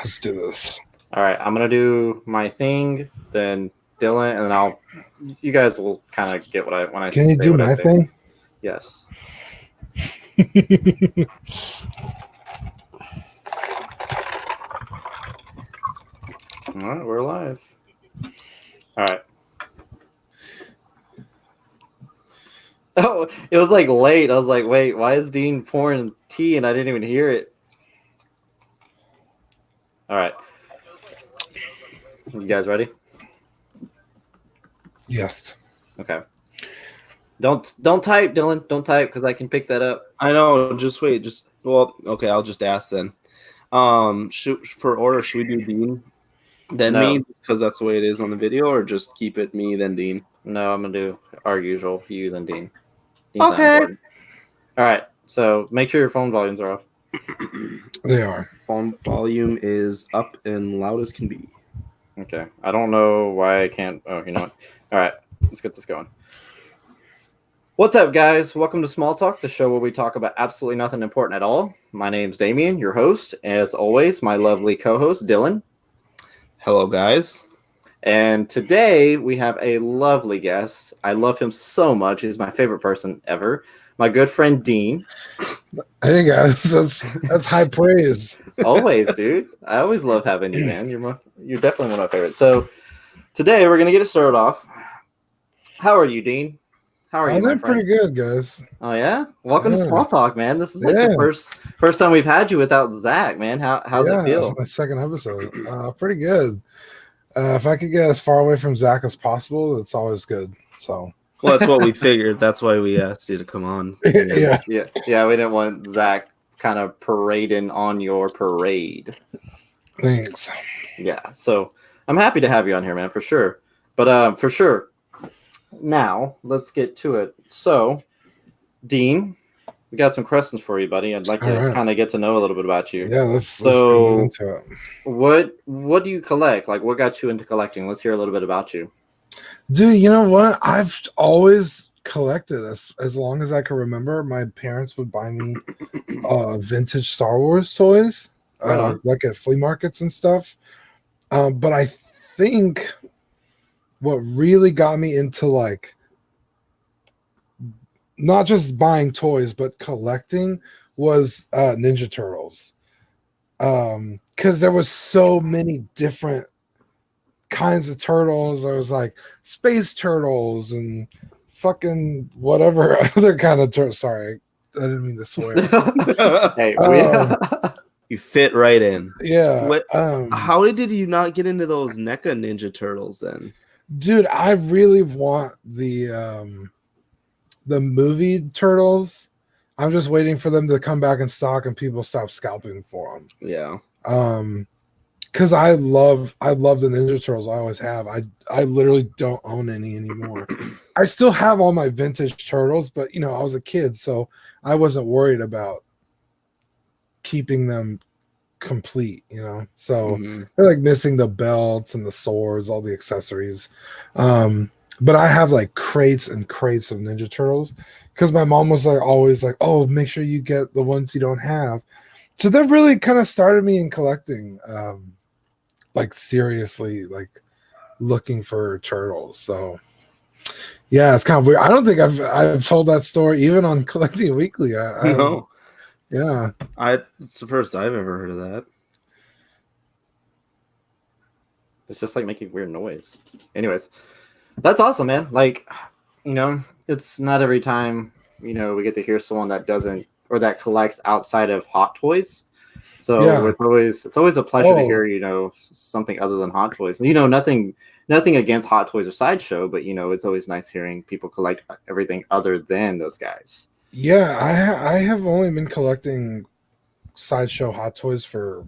Let's do this. All right, I'm gonna do my thing, then Dylan, and then you guys will kind of get when I Can you say do what I my say. thing? Yes. All right, we're live. All right. Oh, it was like late. I was like, wait, why is Dean pouring tea and I didn't even hear it? All right. You guys ready? Yes. Okay. Don't type, Dylan. Don't type because I can pick that up. I know. Just wait. Okay. I'll just ask then. For order, should we do Dean, then No. me, because that's the way it is on the video, or just keep it me then Dean? No, I'm gonna do our usual. You then Dean. Dean's not Okay. important. All right. So make sure your phone volumes are off. They are. Phone volume is up and loud as can be. Okay. I don't know why I can't. Oh, you know what? All right. Let's get this going. What's up, guys? Welcome to Small Talk, the show where we talk about absolutely nothing important at all. My name's Damien, your host. As always, my lovely co-host, Dylan. Hello, guys. And today we have a lovely guest. I love him so much. He's my favorite person ever. My good friend, Dean. Hey, guys. That's high praise. Always, dude. I always love having you, man. You're definitely one of my favorites. So today we're going to get it started off. How are you, Dean? How are you, I'm my doing friend? pretty good, guys. Oh yeah, welcome to Yeah. Small Talk, man. This is like the first time we've had you without Zach, man. How's it feel? It's my second episode. Pretty good. If I could get as far away from Zach as possible, it's always good. So. Well, that's what we figured. That's why we asked you to come on. Yeah. Yeah. We didn't want Zach kind of parading on your parade. Thanks. Yeah. So I'm happy to have you on here, man, for sure. But for sure. Now let's get to it. So, Dean, we got some questions for you, buddy. I'd like to kind of get to know a little bit about you. Yeah, let's go into it. What do you collect? Like, what got you into collecting? Let's hear a little bit about you. Dude, you know what? I've always collected as long as I can remember. My parents would buy me vintage Star Wars toys, like at flea markets and stuff. But I think what really got me into like not just buying toys but collecting was Ninja Turtles. Because there was so many different kinds of turtles. There was like space turtles and fucking whatever other kind of turtle. Sorry, I didn't mean to swear. Hey, you fit right in. Yeah. How did you not get into those NECA Ninja Turtles then? Dude, I really want the movie turtles. I'm just waiting for them to come back in stock and people stop scalping for them. Yeah. Because I love the Ninja Turtles. I always have. I literally don't own any anymore. I still have all my vintage turtles, but I was a kid, so I wasn't worried about keeping them complete, so they're like missing the belts and the swords, all the accessories. But I have like crates and crates of Ninja Turtles because my mom was like always like, oh, make sure you get the ones you don't have. So that really kind of started me in collecting, like seriously, like looking for turtles. So yeah, it's kind of weird. I don't think I've told that story even on Collecting Weekly. No. Yeah. It's the first I've ever heard of that. It's just like making weird noise. Anyways, that's awesome, man. Like, it's not every time, we get to hear someone that doesn't or that collects outside of Hot Toys. So it's always a pleasure to hear, something other than Hot Toys. Nothing against Hot Toys or Sideshow, but it's always nice hearing people collect everything other than those guys. Yeah, I have only been collecting Sideshow Hot Toys for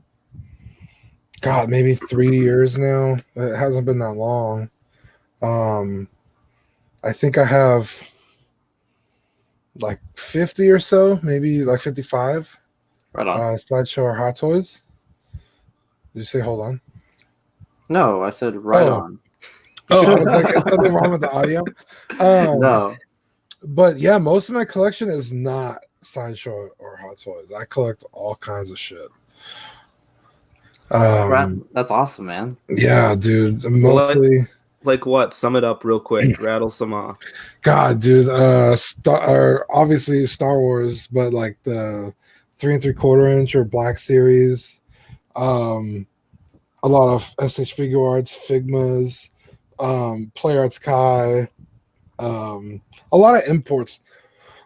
maybe 3 years now. It hasn't been that long. I think I have like 50 or so, maybe like 55. Right on. Sideshow or Hot Toys. Did you say hold on? No, I said right on. I was like, is something wrong with the audio? No. But yeah, most of my collection is not Sideshow or Hot Toys. I collect all kinds of shit. That's awesome, man. Yeah, dude. Mostly. Like what? Sum it up real quick. Rattle some off. God, dude. Obviously Star Wars, but like the 3 3/4 inch or Black Series. A lot of SH Figure Arts, Figmas, Play Arts Kai, a lot of imports,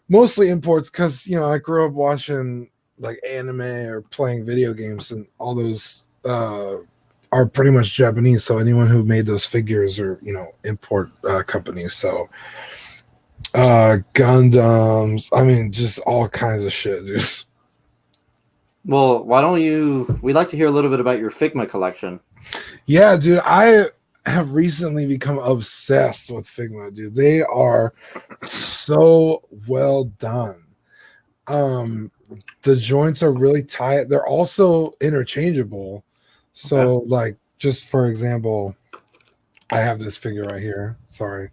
mostly imports because I grew up watching like anime or playing video games, and all those are pretty much Japanese. So anyone who made those figures are import companies. So Gundams, I mean, just all kinds of shit, dude. Well, why don't we'd like to hear a little bit about your Figma collection. Yeah, dude, I have recently become obsessed with Figma, dude. They are so well done. The joints are really tight. They're also interchangeable. So, like, just for example, I have this figure right here. Sorry.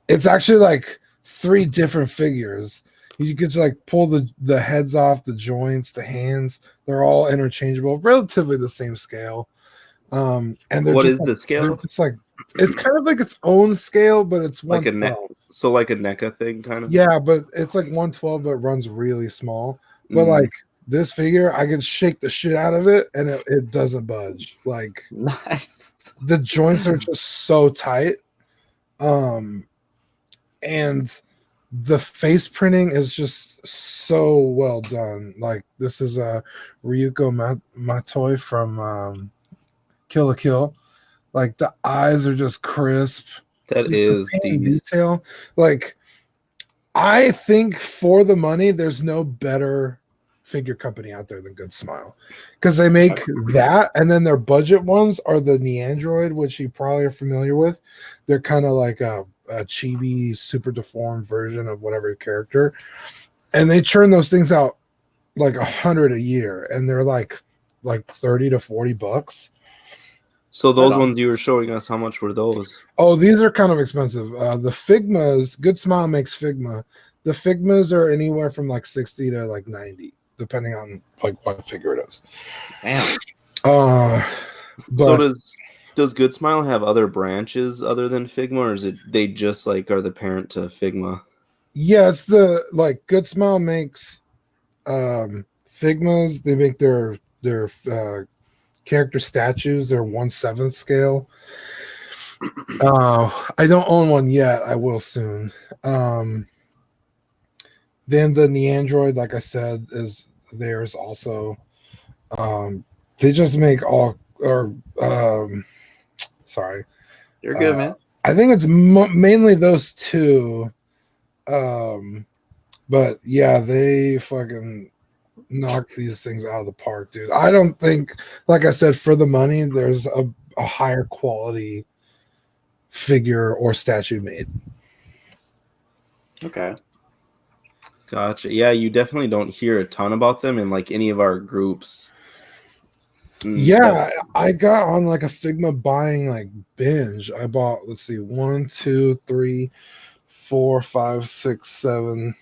It's actually like 3 different figures. You could just like pull the heads off, the joints, the hands. They're all interchangeable, relatively the same scale. And they're What just is like, the scale? they're just like, it's kind of like its own scale, but it's Like a 112. So like a NECA thing, kind of. Yeah, but it's like 112, but it runs really small. But like this figure, I can shake the shit out of it, and it doesn't budge. Like, nice. The joints are just so tight. And the face printing is just so well done. Like, this is a Ryuko Matoi from Kill la Kill. Like, the eyes are just crisp. That Just is the paint decent. detail. Like, I think for the money, there's no better figure company out there than Good Smile, because they make that, and then their budget ones are the Neandroid, which you probably are familiar with. They're kind of like a chibi, super deformed version of whatever character, and they churn those things out like 100 a year, and they're like $30 to $40. So those ones you were showing us, how much were those? Oh, these are kind of expensive. The Figmas, Good Smile makes Figma. The Figmas are anywhere from like 60 to like 90, depending on like what figure it is. Damn. So does Good Smile have other branches other than Figma, or is it they just like are the parent to Figma? Yeah, it's the like Good Smile makes Figmas. They make their character statues. They're 1/7 scale. I don't own one yet. I will soon. Then the Neandroid, like I said, is theirs also. They just make all, or sorry, You're good, man. I think it's mainly those two. But yeah, they fucking knock these things out of the park, dude. I don't think, like I said, for the money, there's a higher quality figure or statue made. Okay. Gotcha. Yeah, you definitely don't hear a ton about them in like any of our groups. Yeah, I got on like a Figma buying like binge. I bought, let's see, 1, 2, 3, 4, 5, 6, 7.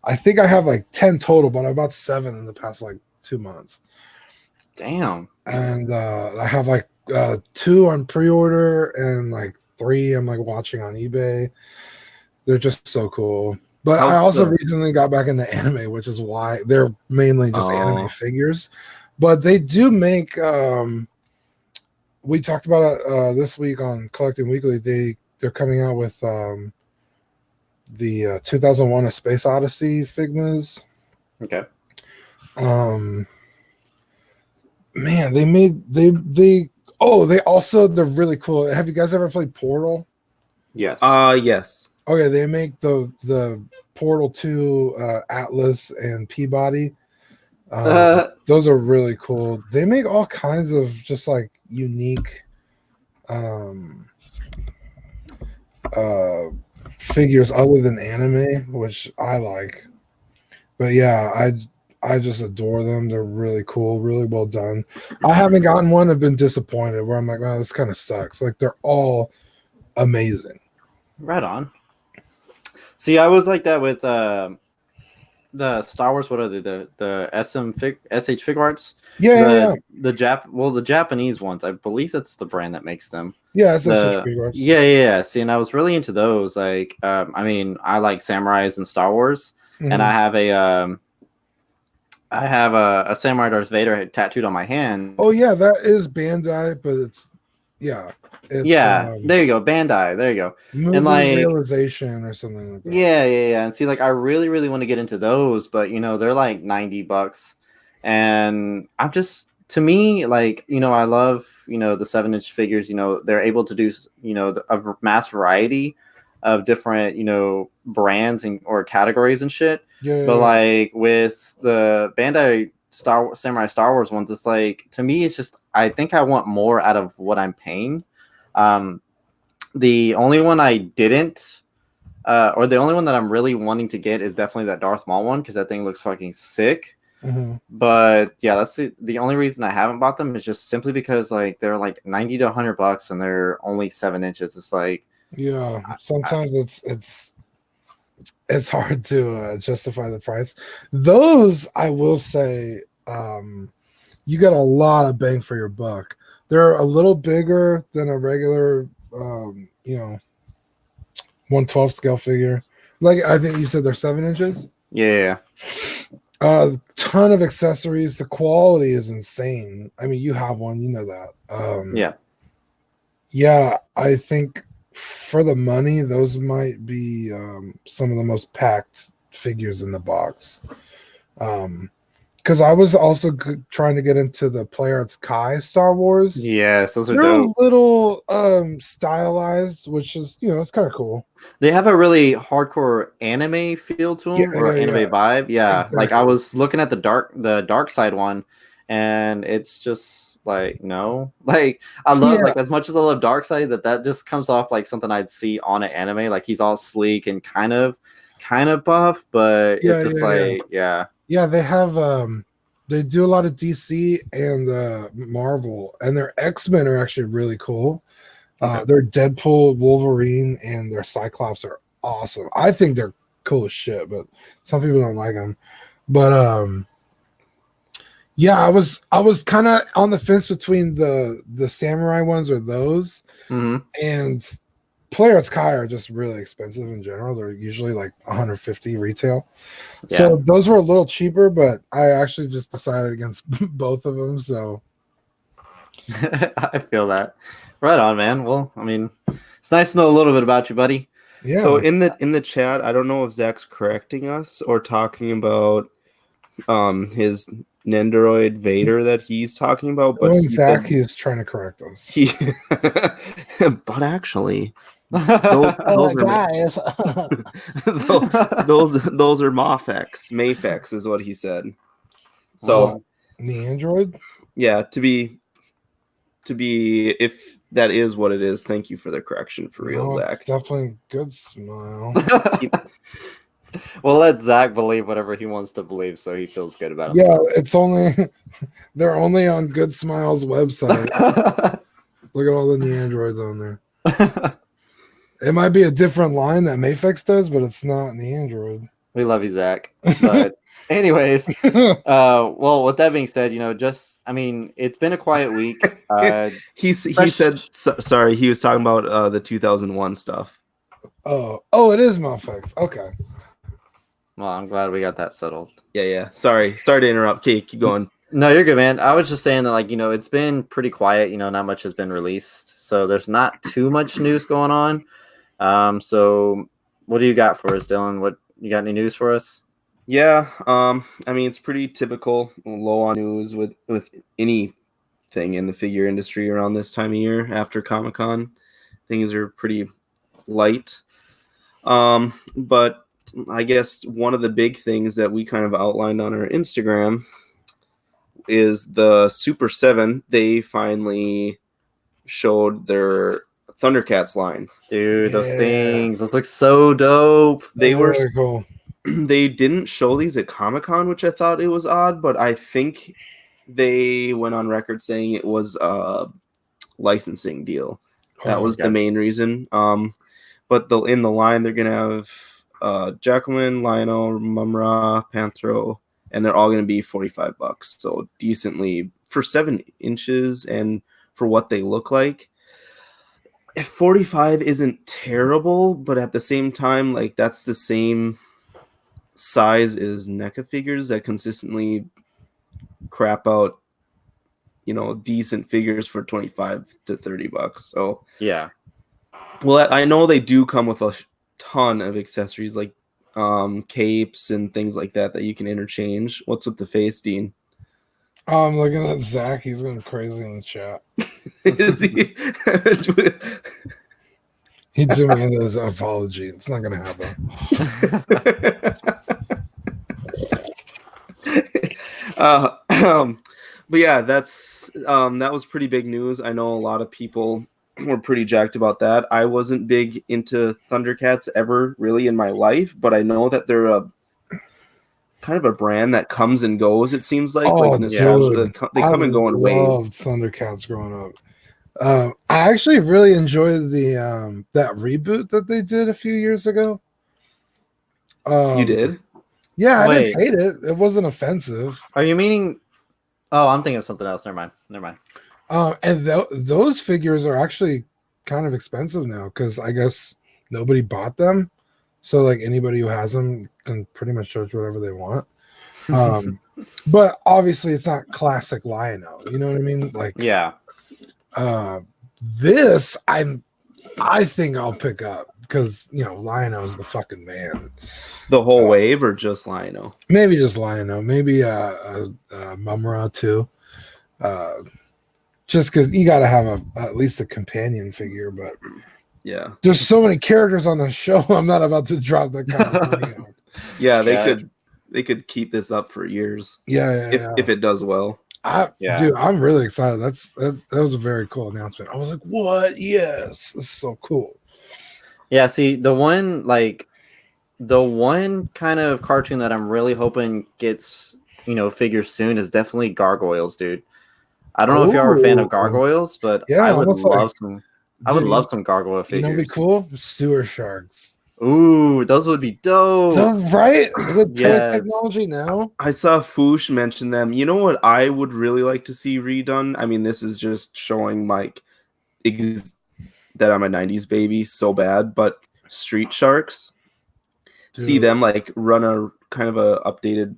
I think I have like 10 total, but I bought 7 in the past like 2 months. Damn. And I have like 2 on pre-order and like 3 I'm like watching on eBay. They're just so cool. But I also recently got back into anime, which is why they're mainly just anime figures. But they do make we talked about it this week on Collecting Weekly. They're coming out with the 2001 A Space Odyssey Figmas. Okay. Man, they're really cool. Have you guys ever played Portal? Yes. Yes. Okay, they make the Portal 2 Atlas and Peabody. Those are really cool. They make all kinds of just like unique figures other than anime, which I like. But yeah, I just adore them. They're really cool, really well done. I haven't gotten one. I've been disappointed where I'm like, man, this kind of sucks. Like, they're all amazing. Right on. See, I was like that with the Star Wars. What are they? The SH Fig Arts. Yeah. The Japanese ones. I believe that's the brand that makes them. Yeah, it's a regards. Yeah. See, and I was really into those. Like, I mean, I like samurais and Star Wars, and I have a Samurai Darth Vader tattooed on my hand. Oh yeah, that is Bandai, but it's there you go, Bandai. There you go. movie And like realization or something like that. Yeah. And see, like, I really, really want to get into those, but they're like $90, and I'm just to me, like, I love the 7-inch figures. They're able to do a mass variety of different brands or categories and shit. But like with the Bandai Samurai Star Wars ones, it's like, to me, it's just, I think I want more out of what I'm paying. The only one I didn't, or the only one that I'm really wanting to get is definitely that Darth Maul one, because that thing looks fucking sick. But yeah, that's the only reason I haven't bought them is just simply because like they're like $90 to $100 and they're only 7 inches. It's like, sometimes it's hard to justify the price. Those, I will say, you get a lot of bang for your buck. They're a little bigger than a regular 1/12 scale figure. Like, I think you said they're 7 inches. Yeah. Ton of accessories. The quality is insane. I mean, you have one, you know that. Yeah, I think for the money, those might be some of the most packed figures in the box. Because I was also trying to get into the Play Arts Kai Star Wars. Yes, those are They're dope. a little stylized, which is, it's kind of cool. They have a really hardcore anime feel to them, or anime vibe. Yeah, exactly. Like I was looking at the dark side one, and it's just like, no, like I love like, as much as I love Dark Side, that just comes off like something I'd see on an anime. Like, he's all sleek and kind of buff, but it's just Yeah, they have they do a lot of DC and Marvel, and their X-Men are actually really cool. Their Deadpool, Wolverine, and their Cyclops are awesome. I think they're cool as shit, but some people don't like them. But yeah, I was kind of on the fence between the samurai ones or those, and Play Arts Kai are just really expensive in general. They're usually like 150 retail. So those were a little cheaper, but I actually just decided against both of them. So I feel that. Right on, man. Well, I mean, it's nice to know a little bit about you, buddy. Yeah. So in the chat, I don't know if Zach's correcting us or talking about his Nendoroid Vader that he's talking about, but Zach is trying to correct us. But actually, those are guys. those are Mafex is what he said. So the Android, yeah, to be if that is what it is, thank you for the correction for real, Zach. Definitely good smile. Well, let Zach believe whatever he wants to believe, so he feels good about himself. Yeah, it's only they're only on Good Smile's website. Look at all the androids on there. It might be a different line that Mafex does, but it's not in the Android. We love you, Zach. But anyways, well, with that being said, I mean, it's been a quiet week. He said, sorry, he was talking about the 2001 stuff. Oh, it is Mafex. Okay. Well, I'm glad we got that settled. Yeah. Sorry to interrupt. Kate, keep going. No, you're good, man. I was just saying that, like, it's been pretty quiet. Not much has been released, so there's not too much news going on. So what do you got for us, Dylan? What, you got any news for us? Yeah. I mean, it's pretty typical, low on news with anything in the figure industry around this time of year after Comic-Con. Things are pretty light. But I guess one of the big things that we kind of outlined on our Instagram is the Super 7. They finally showed their Thundercats line. Dude, those things, those look so dope. They were really cool. They didn't show these at Comic-Con, which I thought it was odd, but I think they went on record saying it was a licensing deal. That was the main reason. But in the line, they're gonna have Jacqueline, Lionel, Mumra, Panthro, and they're all going to be $45. So decently for 7 inches and for what they look like. If 45 isn't terrible, but at the same time, like that's the same size as NECA figures that consistently crap out, decent figures for 25 to $30. So Yeah. well, I know they do come with a ton of accessories like capes and things like that you can interchange. What's with the face, Dean? I'm looking at Zach. He's going crazy in the chat. Is he? He demanded his apology. It's not going to happen. But yeah, that was pretty big news. I know a lot of people were pretty jacked about that. I wasn't big into Thundercats ever really in my life, but I know that they're a kind of a brand that comes and goes. It seems like nostalgia. They come and go in waves. I loved Thundercats growing up. I actually really enjoyed the that reboot that they did a few years ago. You did? Yeah, I didn't hate it. It wasn't offensive. Are you meaning? Oh, I'm thinking of something else. Never mind. And those figures are actually kind of expensive now because I guess nobody bought them. So like anybody who has them can pretty much charge whatever they want. But obviously it's not classic Lion-O. You know what I mean? Like yeah. This I think I'll pick up because Lion-O is the fucking man. The whole wave or just Lion-O? Maybe just Lion-O. Maybe Mumra too. Just because you got to have at least a companion figure, but yeah, there's so many characters on the show. I'm not about to drop that kind of money on. Yeah, they could keep this up for years. If it does well. Dude, I'm really excited. That was a very cool announcement. I was like, what? Yes, this is so cool. Yeah, see, the one kind of cartoon that I'm really hoping gets figures soon is definitely Gargoyles, dude. I don't know if y'all are a fan of Gargoyles, but yeah, I would love some. I would love some gargoyle figures. It'd be cool. Sewer sharks. Ooh, those would be dope. So, right? With toy technology now. I saw Foosh mention them. You know what I would really like to see redone? I mean, this is just showing Mike that I'm a 90s baby so bad, but Street Sharks. Dude. See them like run a kind of a updated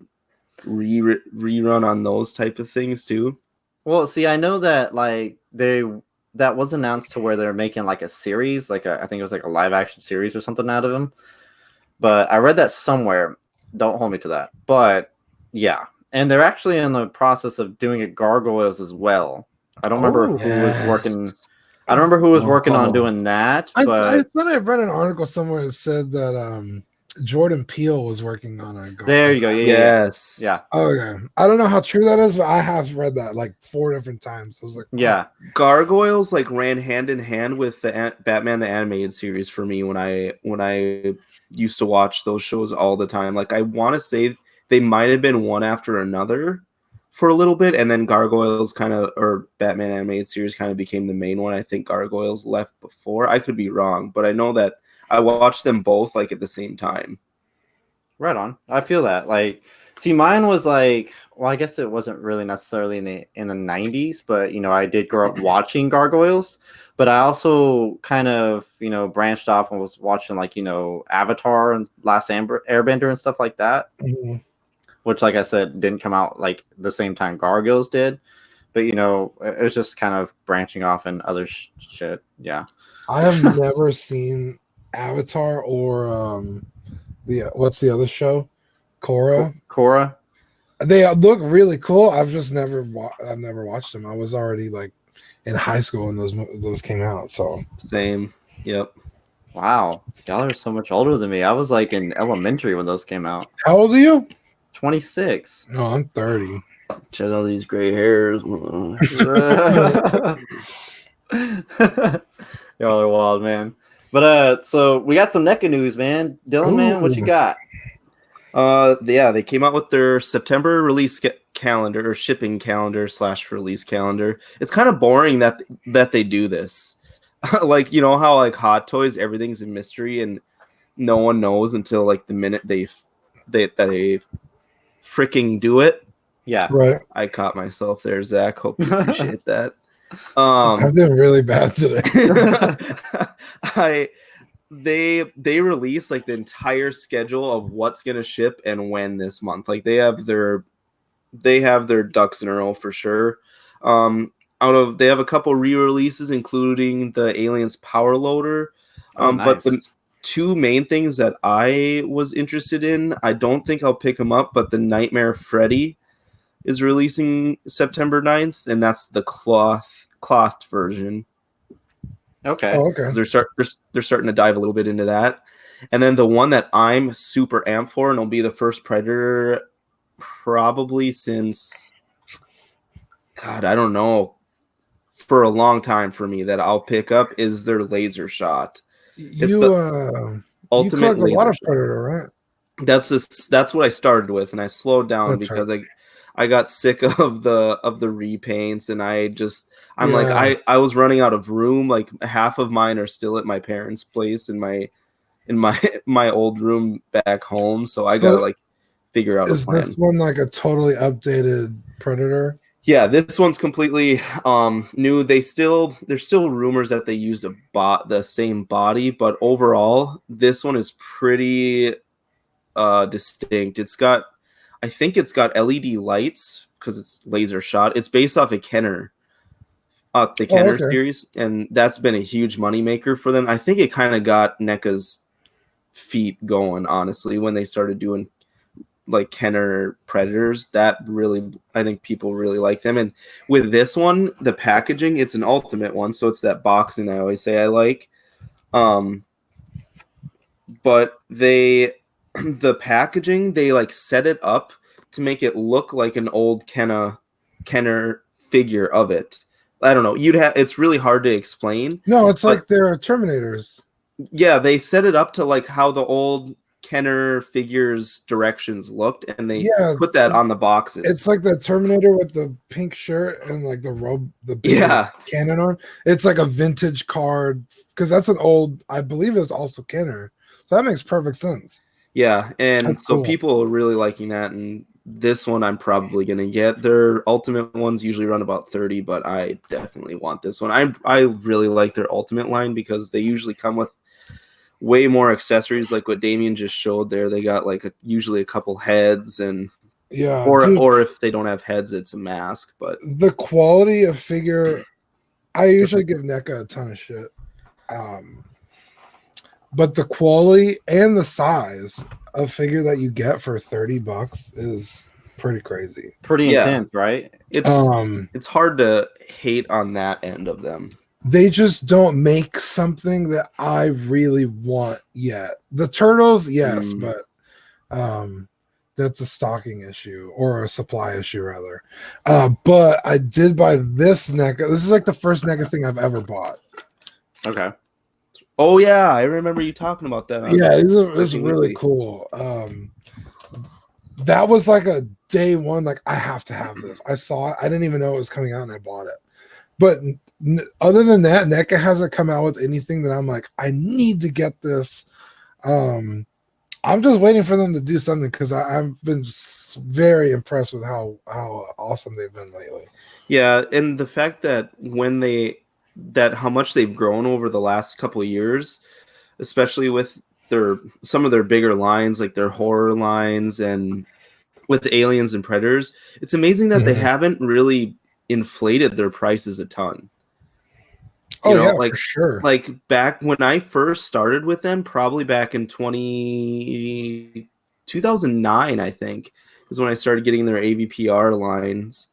rerun on those type of things too. Well, see, I know that like that was announced to where they're making like a series, I think it was like a live action series or something out of them. But I read that somewhere. Don't hold me to that. But yeah, and they're actually in the process of doing a Gargoyles as well. I don't remember who was working. I don't remember who was working on doing that. But I thought I read an article somewhere that said that Jordan Peele was working on a Gargoyle. There you go. Yes. Yeah. Okay. I don't know how true that is, but I have read that like 4 different times. I was like, yeah. Gargoyles like ran hand in hand with the Batman the Animated Series for me when I used to watch those shows all the time. Like I want to say they might have been one after another for a little bit, and then Gargoyles or Batman Animated Series kind of became the main one. I think Gargoyles left before. I could be wrong, but I know that I watched them both like at the same time. Right on. I feel that. Like, see, mine was like, well, I guess it wasn't really necessarily in the 90s, but I did grow up watching Gargoyles. But I also kind of branched off and was watching like Avatar and Last Airbender and stuff like that. Mm-hmm. Which, like I said, didn't come out like the same time Gargoyles did. But it was just kind of branching off and other shit. Yeah. I have never seen Avatar or what's the other show? Korra. They look really cool. I've just never watched them. I was already like in high school when those came out. So same. Yep. Wow, y'all are so much older than me. I was like in elementary when those came out. How old are you? 26. No, I'm 30. Check all these gray hairs. Y'all are wild, man. But so we got some NECA news, man. Dylan, man, what you got? Yeah, they came out with their September release calendar or shipping calendar / release calendar. It's kind of boring that they do this. Like, how like Hot Toys, everything's a mystery, and no one knows until like the minute they freaking do it. Yeah. Right. I caught myself there, Zach. Hope you appreciate that. I'm doing really bad today. They release like the entire schedule of what's gonna ship and when this month. Like they have their ducks in a row for sure. They have a couple re-releases, including the Aliens Power Loader. Oh, But nice. the two main things that I was interested in, I don't think I'll pick them up, but the Nightmare Freddy is releasing September 9th, and that's the cloth version. Okay. Oh, okay. They're starting to dive a little bit into that. And then the one that I'm super amped for, and it'll be the first Predator probably since, God, I don't know, for a long time for me that I'll pick up is their laser shot. It's the You ultimate collect a lot laser of shot. Predator, right? That's what I started with, and I slowed down That's because right. I got sick of the repaints, and I'm like Yeah. I was running out of room. Like half of mine are still at my parents' place in my my old room back home, so I gotta So like figure out a is this plan. one like a totally updated Predator? Yeah, this one's completely new. There's still rumors that they used the same body, but overall, this one is pretty distinct. I think it's got LED lights because it's laser shot. It's based off of the Oh, Kenner okay. series, and that's been a huge moneymaker for them. I think it kind of got NECA's feet going, honestly, when they started doing like Kenner Predators. That really, I think people really like them. And with this one, the packaging, it's an ultimate one, so it's that boxing I always say I like. But the packaging, they like set it up to make it look like an old Kenner figure of it. I don't know. It's really hard to explain. No, it's But like they're Terminators. yeah, they set it up to like how the old Kenner figures directions looked, and they Yeah, put that on the boxes. it's like the Terminator with the pink shirt and like the robe, the big Yeah. cannon arm. It's like a vintage card because that's an old. I believe it was also Kenner, so that makes perfect sense. Yeah, and That's so cool. people are really liking that, and this one I'm probably gonna get. Their ultimate ones usually run about 30, but I definitely want this one. I really like their ultimate line because they usually come with way more accessories, like what Damien just showed there. They got like usually a couple heads, and Yeah, dude, or if they don't have heads, it's a mask. But the quality of figure. I usually give NECA a ton of shit. But the quality and the size of figure that you get for $30 is pretty crazy. Pretty yeah, intense, right? it's hard to hate on that end of them. They just don't make something that I really want yet. The turtles, yes, but that's a stocking issue or a supply issue rather. But I did buy this NECA. This is like the first NECA thing I've ever bought. Okay. Oh yeah, I remember you talking about that. Yeah, this is really cool. That was like a day one, like I have to have this. I saw it, I didn't even know it was coming out, and I bought it. But other than that, NECA hasn't come out with anything that I'm like, I need to get this. I'm just waiting for them to do something because I've been very impressed with how awesome they've been lately. Yeah, and the fact that how much they've grown over the last couple of years, especially with some of their bigger lines, like their horror lines and with Aliens and Predators, it's amazing that they haven't really inflated their prices a ton. Oh yeah, for sure. Like back when I first started with them, probably back in 2009, I think, is when I started getting their AVPR lines.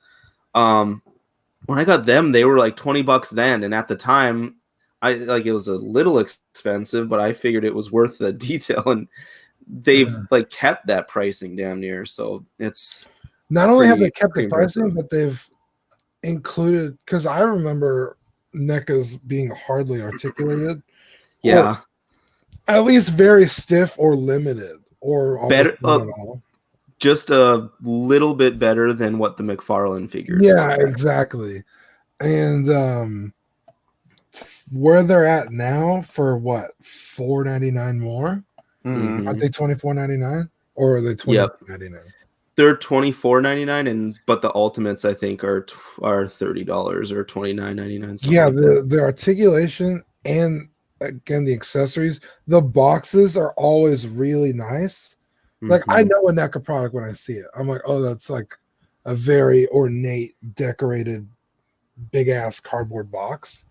When I got them, they were like $20 then, and at the time, it was a little expensive, but I figured it was worth the detail, and they've like kept that pricing damn near. So it's not only have they kept the impressive. pricing, but they've included, because I remember NECA's being hardly articulated. Yeah, at least very stiff or limited or better. Not at all. Just a little bit better than what the McFarlane figures. Yeah, exactly. And where they're at now for what, $4.99 more? Mhm. Aren't they $24.99 or are they Yep. $29.99? They're $24.99, but the ultimates I think are $30 or $29.99. Yeah, Like that. the articulation and again the accessories, the boxes are always really nice. Like I Mhm. know a NECA product when I see it. I'm like, oh, that's like a very ornate, decorated, big ass cardboard box.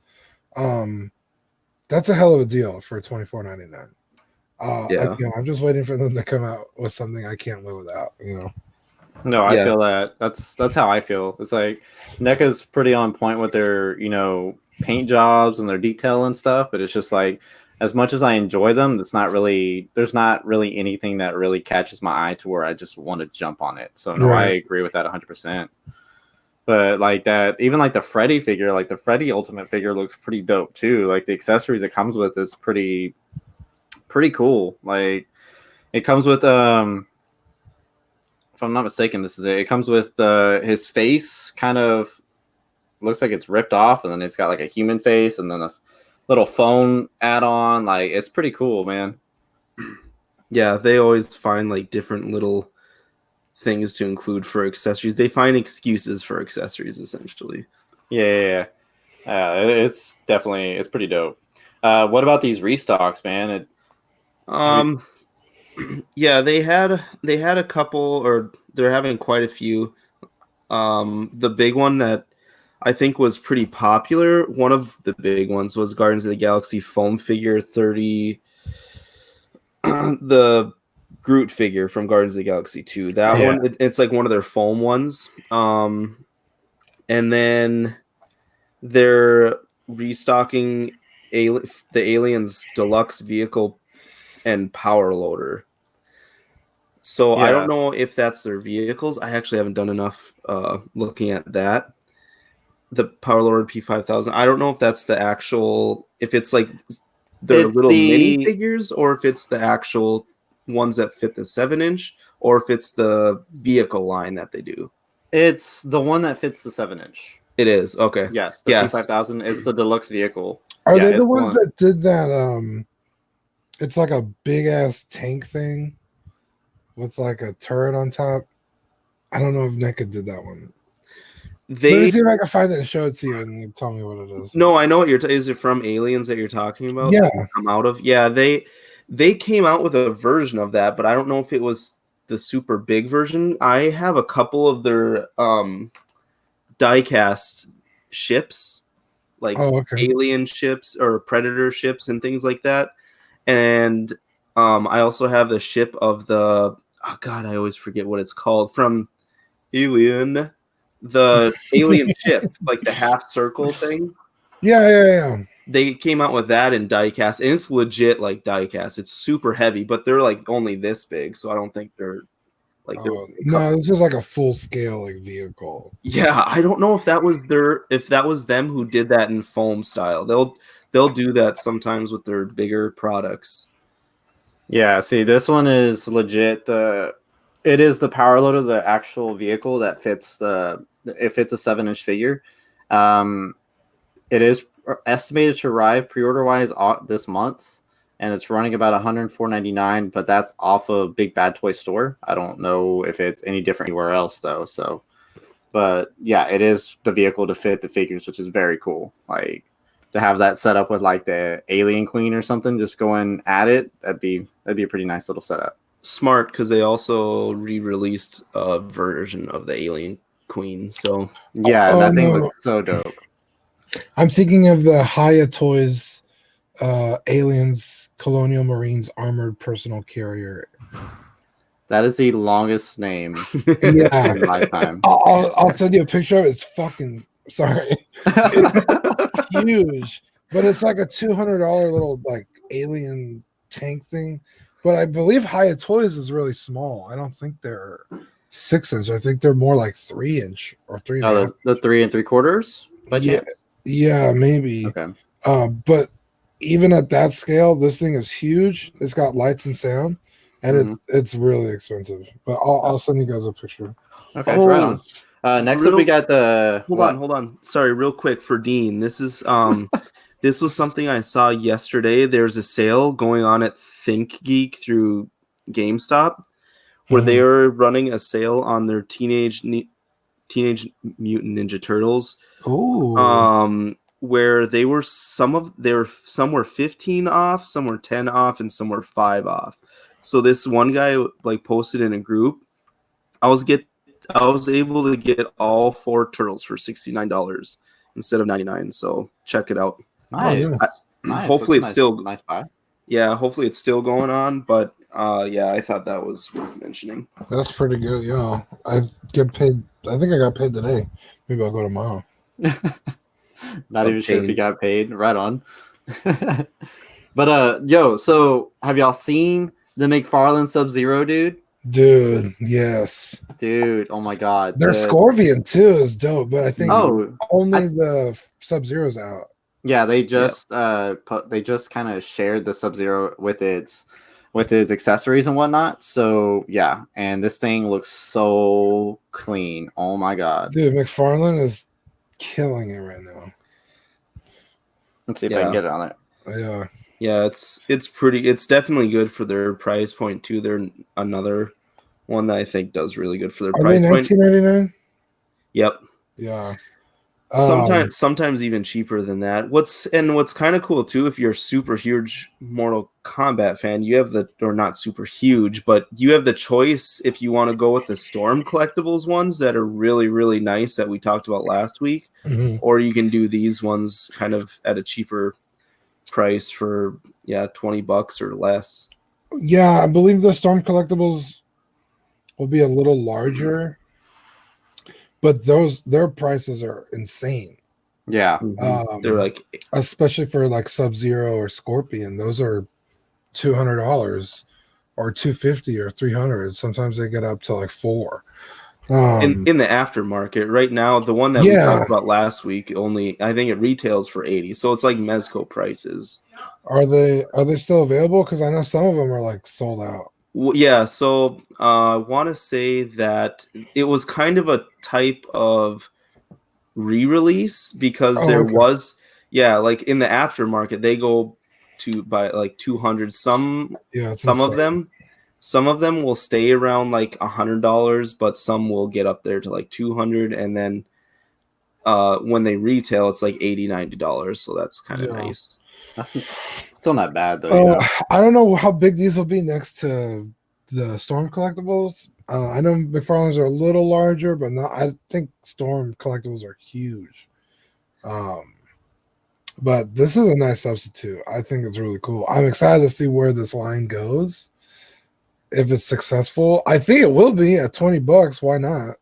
That's a hell of a deal for $24.99. Yeah. Again, I'm just waiting for them to come out with something I can't live without. No, I Yeah. feel that. That's how I feel. It's like NECA's pretty on point with their, paint jobs and their detail and stuff, but it's just like as much as I enjoy them, there's not really anything that really catches my eye to where I just want to jump on it. So no, I Right. agree with that 100%. But like that, even like the Freddy figure, like the Freddy Ultimate figure looks pretty dope too. Like the accessories it comes with is pretty cool. Like it comes with if I'm not mistaken, this is it. It comes with his face kind of looks like it's ripped off, and then it's got like a human face, and then a little phone add-on. Like it's pretty cool, man. Yeah, they always find like different little things to include for accessories. They find excuses for accessories essentially. Yeah. It's pretty dope. What about these restocks, man? Um yeah, they had a couple, or they're having quite a few. The big one that I think was pretty popular, one of the big ones, was Guardians of the Galaxy foam figure 30, the Groot figure from Guardians of the Galaxy 2. That Yeah. one, it's like one of their foam ones. And then they're restocking the Aliens Deluxe vehicle and power loader. So I don't Yeah. know if that's their vehicles. I actually haven't done enough looking at that. The Power Loader P5000. I don't know if that's the actual, if it's like their It's little mini the figures, or if it's the actual ones that fit the 7-inch, or if it's the vehicle line that they do. it's the one that fits the 7-inch. It is. Okay. Yes, the Yes. P5000 is the deluxe vehicle. Are Yeah, they it's the the ones one. that did that? It's like a big ass tank thing with like a turret on top. I don't know if NECA did that one. Let me They see if I can find it and show it to you, and you tell me what it is. No, I know what you're. Is it from Aliens that you're talking about? Yeah. Come out of? Yeah, they came out with a version of that, but I don't know if it was the super big version. I have a couple of their diecast ships, like Oh, okay. alien ships or predator ships and things like that. And I also have the ship of the, oh god, I always forget what it's called, from Alien, the alien ship, like the half circle thing. Yeah. They came out with that in diecast, and it's legit like diecast. It's super heavy, but they're like only this big, so I don't think they're like they're a No, couple. this is like a full scale like vehicle. Yeah, I don't know if that was them who did that in foam style. They'll do that sometimes with their bigger products. Yeah, see, this one is legit. It is the power loader, the actual vehicle that fits it fits a 7-inch figure. It is estimated to arrive pre-order wise this month, and it's running about $104.99. But that's off of Big Bad Toy Store. I don't know if it's any different anywhere else though. So, but yeah, it is the vehicle to fit the figures, which is very cool. Like to have that set up with like the Alien Queen or something, just going at it. That'd be a pretty nice little setup. Smart, because they also re-released a version of the Alien Queen. So Yeah, Oh that thing no, looks so dope. I'm thinking of the Haya Toys Aliens Colonial Marines Armored Personal Carrier. That is the longest name Yeah, in lifetime. I'll send you a picture of it. It's fucking sorry. It's huge, but it's like a $200 little like alien tank thing. But I believe Haya Toys is really small. I don't think they're 6-inch. I think they're more like 3-inch or 3.5. Oh, the 3 3/4 by Yeah, chance? yeah, maybe. Okay. But even at that scale, this thing is huge. It's got lights and sound, and it's really expensive. But I'll send you guys a picture. Okay, right Oh, on. Next up, we got the hold on. Sorry, real quick for Dean. This is This was something I saw yesterday. There's a sale going on at ThinkGeek through GameStop where they are running a sale on their Teenage Mutant Ninja Turtles. Oh, Where some were 15 off, some were 10 off, and some were 5 off. So this one guy like posted in a group. I was able to get all 4 turtles for $69 instead of 99. So check it out. Nice. nice. Nice. Hopefully That's it's still nice buy. Yeah, hopefully it's still going on, but yeah, I thought that was worth mentioning. That's pretty good. Yeah, I get paid. I think I got paid today. Maybe I'll go tomorrow. Not even sure if he got paid. Right on. But yo, so have y'all seen the McFarlane Sub-Zero, dude? Dude, yes. Dude, oh my god. Their Scorpion too is dope, but I think only the Sub-Zero's out. Yeah, they just they just kind of shared the Sub-Zero with its accessories and whatnot. So yeah, and this thing looks so clean. Oh my god. Dude, McFarlane is killing it right now. Let's see if I can get it on it. Yeah. Yeah, it's definitely good for their price point too. They're another one that I think does really good for their price point. $19.99? Yep. Yeah. Sometimes even cheaper than that. What's kind of cool too, if you're a super huge Mortal Kombat fan, you have or not super huge, but you have the choice if you want to go with the Storm collectibles ones that are really, really nice that we talked about last week, or you can do these ones kind of at a cheaper price for $20 or less. Yeah, I believe the Storm collectibles will be a little larger, but their prices are insane. Yeah. They're like, especially for like Sub-Zero or Scorpion, those are $200 or $250 or $300. Sometimes they get up to like $400. In the aftermarket right now, the one that we talked about last week, I think it retails for $80, so it's like Mezco prices. Are they still available? Because I know some of them are like sold out. Well, yeah, so I want to say that it was kind of a type of re-release because there was like in the aftermarket they go to by like 200. Some of them will stay around like $100, but some will get up there to like 200, and then when they retail it's like $80-$90, so that's kind of nice. That's still not bad though. I don't know how big these will be next to the Storm collectibles. I know McFarlane's are a little larger, but I think Storm collectibles are huge. But this is a nice substitute. I think it's really cool. I'm excited to see where this line goes. If it's successful, I think it will be at $20. Why not?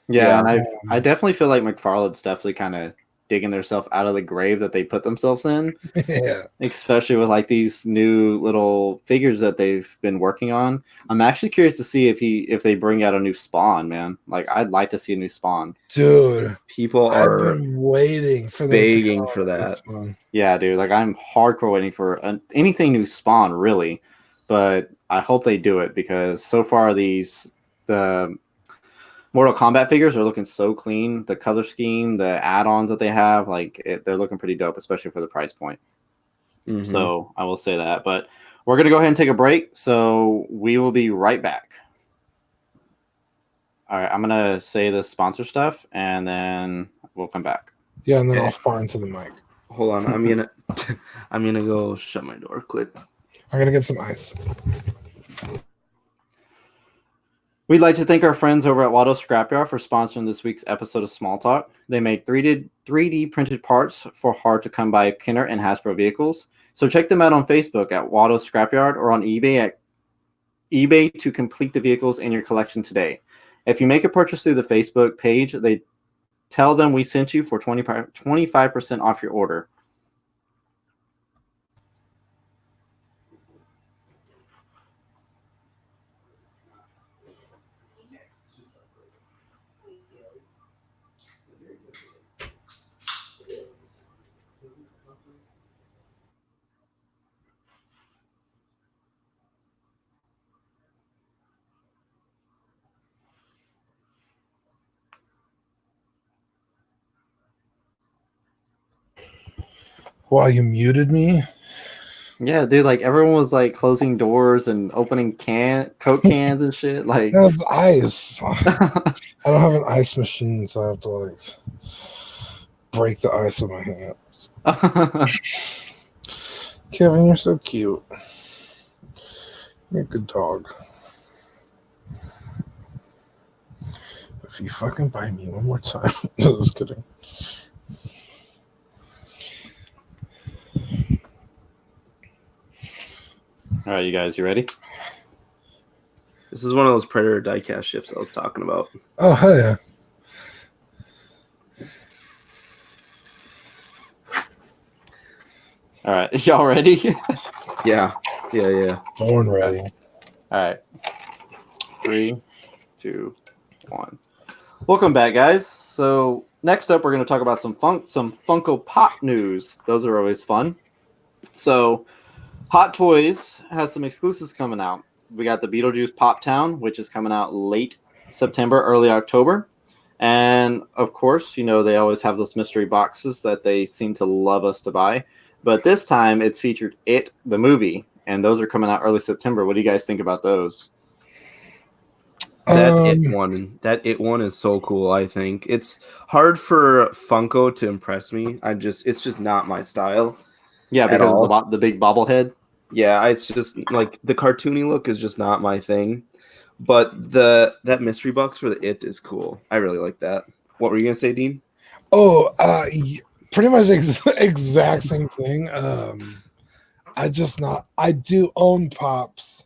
Yeah, and I definitely feel like McFarlane's definitely kind of digging themselves out of the grave that they put themselves in. Yeah. Especially with like these new little figures that they've been working on. I'm actually curious to see if they bring out a new Spawn, man. Like I'd like to see a new Spawn. Dude, people are waiting for them begging for that. Yeah, dude. Like I'm hardcore waiting for anything new Spawn, really. But I hope they do it because so far the Mortal Kombat figures are looking so clean. The color scheme, the add-ons that they have, they're looking pretty dope, especially for the price point. So I will say that. But we're going to go ahead and take a break. So we will be right back. All right, I'm going to say the sponsor stuff, and then we'll come back. Yeah, and then I'll fart into the mic. Hold on. I'm gonna go shut my door quick. I'm going to get some ice. We'd like to thank our friends over at Watto Scrapyard for sponsoring this week's episode of Small Talk. They make 3D printed parts for hard-to-come-by Kenner and Hasbro vehicles. So check them out on Facebook at Watto Scrapyard or on eBay at eBay to complete the vehicles in your collection today. If you make a purchase through the Facebook page, they tell them we sent you for 25% off your order. Well, you muted me. Yeah, dude, like everyone was like closing doors and opening Coke cans and shit. Like That's ice. I don't have an ice machine, so I have to like break the ice with my hand. Kevin, you're so cute. You're a good dog. If you fucking bite me one more time. Just kidding. All right, you guys, you ready? This is one of those Predator diecast ships I was talking about. Oh, hell yeah. All right, y'all ready? Yeah. Born ready. All right. 3, 2, 1. Welcome back, guys. So next up, we're going to talk about some Funko Pop news. Those are always fun. So Hot Toys has some exclusives coming out. We got the Beetlejuice Pop Town, which is coming out late September, early October. And of course, you know, they always have those mystery boxes that they seem to love us to buy. But this time it's featured It, the movie. And those are coming out early September. What do you guys think about those? That it one is so cool. I think it's hard for Funko to impress me. It's just not my style. Yeah, because of the big bobblehead. Yeah, it's just like the cartoony look is just not my thing. But that mystery box for the It is cool. I really like that. What were you gonna say, Dean? Oh, pretty much exact same thing. I do own pops.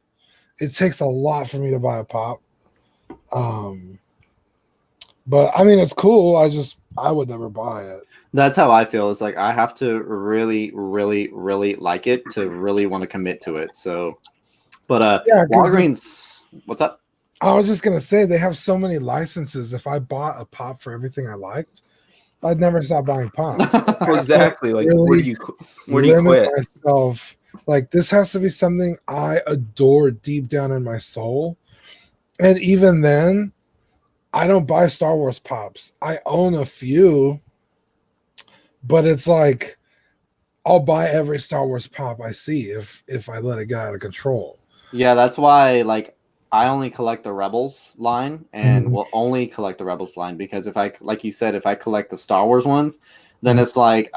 It takes a lot for me to buy a pop. But I mean, it's cool. I would never buy it. That's how I feel. It's like I have to really, really, really like it to really want to commit to it. So, but Yeah, Walgreens, what's up? I was just gonna say they have so many licenses. If I bought a pop for everything I liked, I'd never stop buying pops. Exactly. Like, really where do you quit? Myself, like this has to be something I adore deep down in my soul. And even then, I don't buy Star Wars pops. I own a few, but it's like I'll buy every Star Wars pop I see if I let it get out of control. Yeah, that's why like I only collect the Rebels line and will only collect the Rebels line because if I, like you said, if I collect the Star Wars ones, then it's like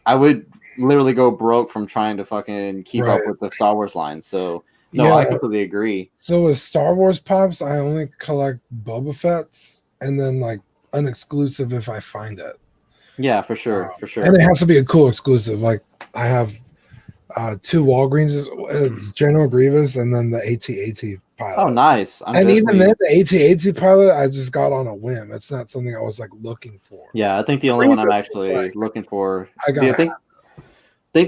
I would literally go broke from trying to fucking keep up with the Star Wars line. So no, I completely agree. So with Star Wars pops, I only collect Boba Fett's and then like an exclusive if I find it. Yeah, for sure, for sure. And it has to be a cool exclusive. Like I have 2 Walgreens, it's General Grievous, and then the AT-AT pilot. Oh, nice! And even then, the AT-AT pilot, I just got on a whim. It's not something I was like looking for. Yeah, I think the only one I'm actually looking for. I think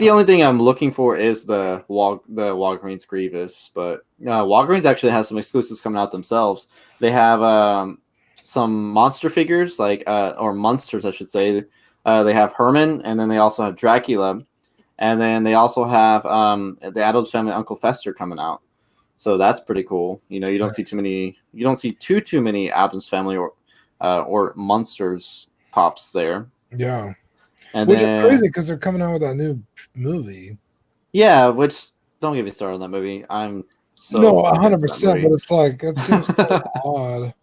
the only thing I'm looking for is the Walgreens Grievous, but Walgreens actually has some exclusives coming out themselves. They have some monster figures, like or monsters, I should say. They have Herman, and then they also have Dracula, and then they also have the Addams Family Uncle Fester coming out. So that's pretty cool. You know, you don't see too many Addams Family or monsters pops there. Yeah. And which is crazy because they're coming out with that new movie. Yeah, which don't get me started on that movie. I'm so 100%, but it's like it seems so odd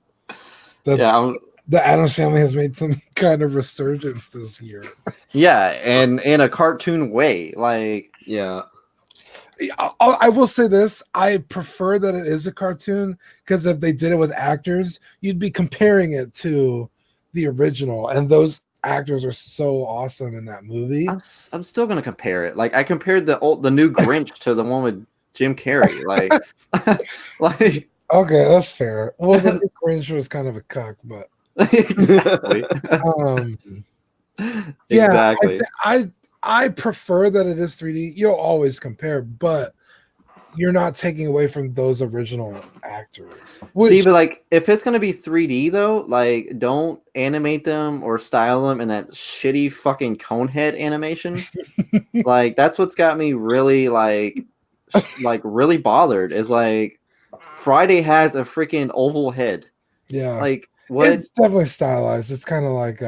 that the Addams Family has made some kind of resurgence this year. Yeah, and in a cartoon way, like I will say this: I prefer that it is a cartoon because if they did it with actors, you'd be comparing it to the original, and those actors are so awesome in that movie. I'm still gonna compare it. Like I compared the new Grinch to the one with Jim Carrey. Like, like okay, that's fair. Well, the new Grinch was kind of a cuck, but exactly. Yeah, I prefer that it is 3D. You'll always compare, but you're not taking away from those original actors. See, but like if it's gonna be 3D though, like don't animate them or style them in that shitty fucking conehead animation. Like that's what's got me really like really bothered. Is like Friday has a freaking oval head. Yeah, like what? It's definitely stylized. It's kind of like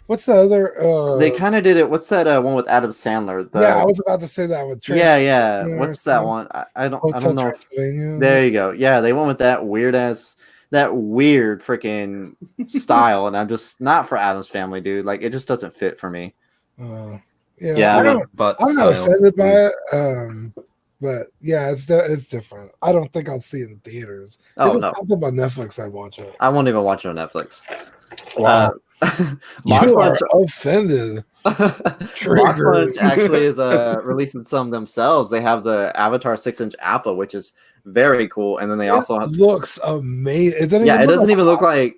What's the other? They kind of did it. What's that one with Adam Sandler? Yeah, I was about to say that with Yeah. Or What's that something. one? I Hotel don't know. Transylvania. There you go. Yeah, they went with that weird freaking style, and I'm just not for Adam's Family, dude. Like, it just doesn't fit for me. Yeah, Yeah, I mean, I'm not offended by it. But yeah, it's different. I don't think I'll see it in theaters. Oh, If it no. popped up on Netflix, I'd watch it. I won't even watch it on Netflix. Wow. Mox You are Lunch, offended. Mox Lunch actually is releasing some themselves. They have the Avatar 6-inch Appa, which is very cool, and then they also have, looks amazing. It doesn't even look like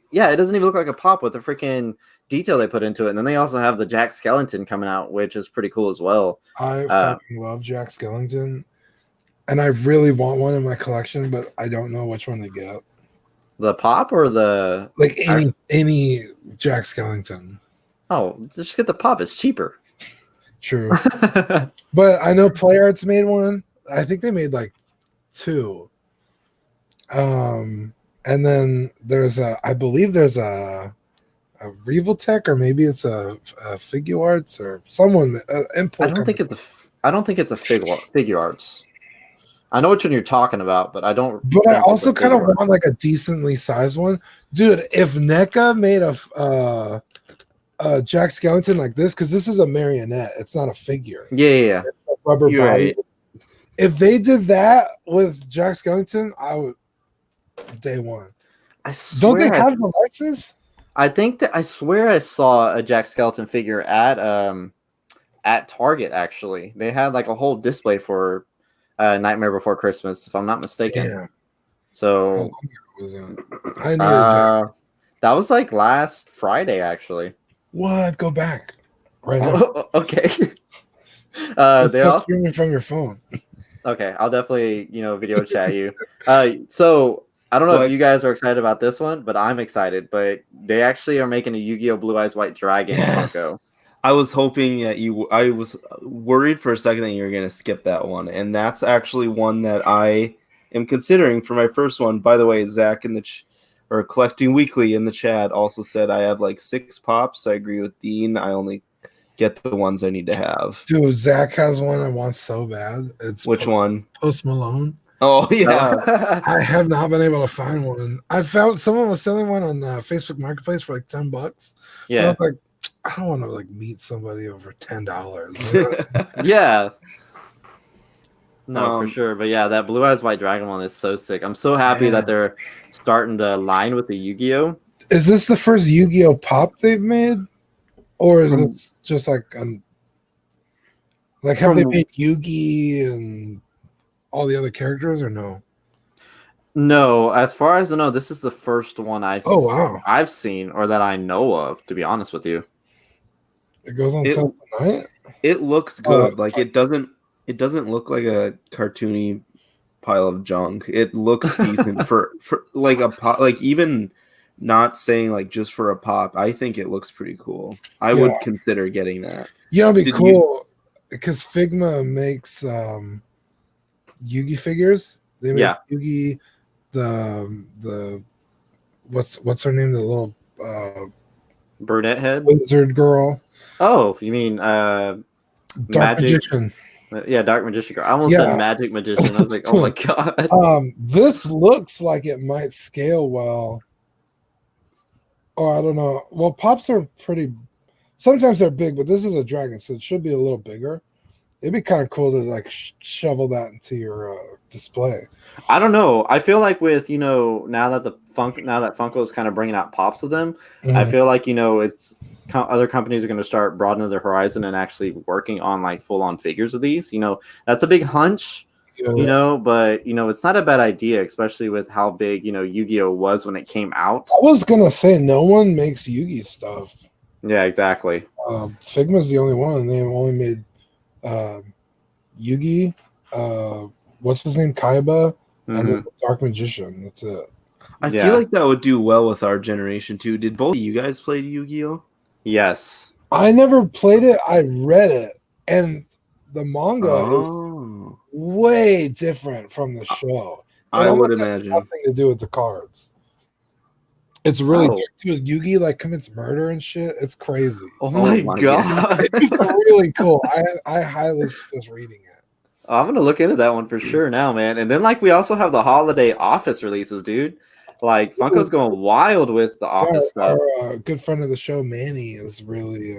a pop with the freaking detail they put into it. And then they also have the Jack Skellington coming out, which is pretty cool as well. I fucking love Jack Skellington, and I really want one in my collection, but I don't know which one to get. The pop or the like any Jack Skellington. Oh, just get the pop. It's cheaper. True. But I know Play Arts made one. I think they made like 2. And then I believe there's a Revoltech, or maybe it's a Figure Arts or someone import. I don't think it's a Figure Arts. I know which one you're talking about, but I don't. But I also kind of want like a decently sized one, dude. If NECA made a Jack Skellington like this, because this is a marionette, it's not a figure. Yeah. It's a rubber you're body. Right. If they did that with Jack Skellington, I would day one. Don't they have the license? I think that I swear I saw a Jack Skellington figure at Target. Actually, they had like a whole display for Nightmare Before Christmas, if I'm not mistaken. Damn. So I need a that was like last Friday, actually. What? Go back right now. Okay. They also streaming from your phone. Okay, I'll definitely video chat you. So I don't know if you guys are excited about this one, but I'm excited. But they actually are making a Yu-Gi-Oh! Blue Eyes White Dragon Funko. I was hoping that I was worried for a second that you were going to skip that one, and that's actually one that I am considering for my first one. By the way, Zach or Collecting Weekly in the chat also said I have like 6 pops. I agree with Dean. I only get the ones I need to have. Dude, Zach has one I want so bad. It's which one? Post Malone. Oh yeah. I have not been able to find one. I found someone was selling one on Facebook Marketplace for like $10. Yeah. I was like, I don't want to like meet somebody over $10. Yeah. No, for sure. But yeah, that Blue Eyes White Dragon one is so sick. I'm so happy that they're starting to line with the Yu-Gi-Oh! Is this the first Yu-Gi-Oh! Pop they've made? Or is it just like have they made Yugi and all the other characters, or no? No, as far as I know, this is the first one I've seen or that I know of, to be honest with you. It goes on sale tonight? It looks good. It doesn't look like a cartoony pile of junk. It looks decent for like a pop, like even not saying like just for a pop. I think it looks pretty cool. I would consider getting that. Yeah, it'd be cool because Figma makes Yugi figures. They make Yugi, the what's her name? The little brunette head wizard girl. Oh, you mean Dark Magician? Yeah, Dark Magician girl. I almost said Magic Magician. I was like, oh my god. This looks like it might scale well. Oh, I don't know. Well, pops are pretty. Sometimes they're big, but this is a dragon, so it should be a little bigger. It'd be kind of cool to like shovel that into your display. I don't know. I feel like with now that Funko is kind of bringing out pops of them, I feel like it's other companies are going to start broadening their horizon and actually working on like full on figures of these. That's a big hunch. But it's not a bad idea, especially with how big Yu-Gi-Oh was when it came out. I was gonna say no one makes Yu-Gi stuff. Yeah, exactly. Figma's the only one. They only made Yugi, what's his name, Kaiba, and Dark Magician. That's it. I feel like that would do well with our generation too. Did both of you guys play Yu-Gi-Oh? Yes. I never played it. I read it, and the manga is way different from the show. I would imagine nothing to do with the cards. It's really Oh. dark too. Yugi like commits murder and shit. It's crazy. Oh my my god. It's really cool. I highly suggest reading it. I'm gonna look into that one for sure now, man. And then like we also have the holiday Office releases, dude. Like Funko's going wild with the Office stuff. Our good friend of the show, Manny, is really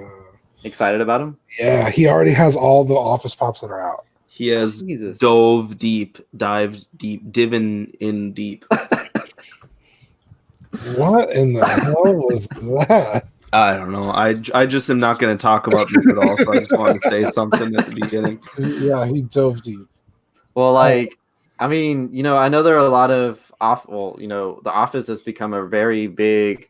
Excited about him? yeah. He already has all the Office Pops that are out. He has Jesus. dived deep, diving in deep. What in the hell was that? I don't know. I just am not going to talk about this at all. So I just wanted to say something at the beginning. Yeah, he dove deep. Well, like, I mean, I know there are a lot of the Office has become a very big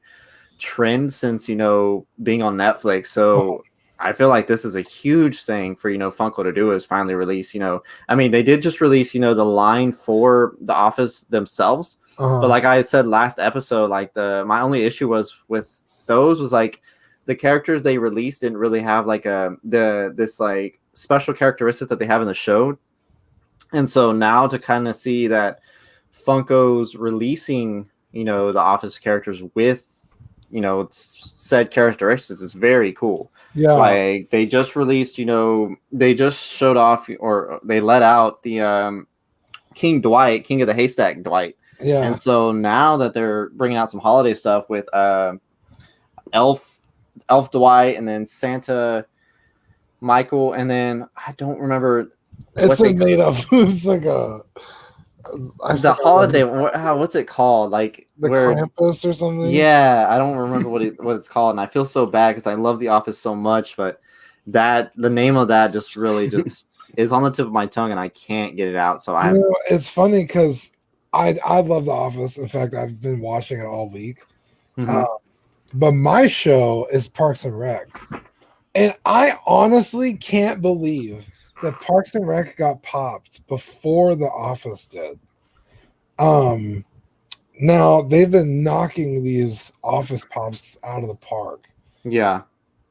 trend since, being on Netflix. So I feel like this is a huge thing for, Funko to do is finally release, I mean, they did just release, the line for the Office themselves. But like I said last episode, like my only issue was with those was like the characters they released didn't really have like this like special characteristics that they have in the show. And so now to kind of see that Funko's releasing, the Office characters with, said characteristics is very cool. Yeah. Like they just released, they just showed off or they let out the King Dwight, King of the Haystack Dwight. Yeah. And so now that they're bringing out some holiday stuff with Elf Dwight and then Santa Michael, and then I don't remember. It's a made up. It's like the holiday. What's it called? Like the Krampus or something. Yeah, I don't remember what it's called, and I feel so bad because I love The Office so much, but the name of that just really just is on the tip of my tongue, and I can't get it out. So it's funny because I love The Office. In fact, I've been watching it all week. Mm-hmm. But my show is Parks and Rec, and I honestly can't believe that Parks and Rec got popped before The Office did. Now they've been knocking these Office Pops out of the park. Yeah,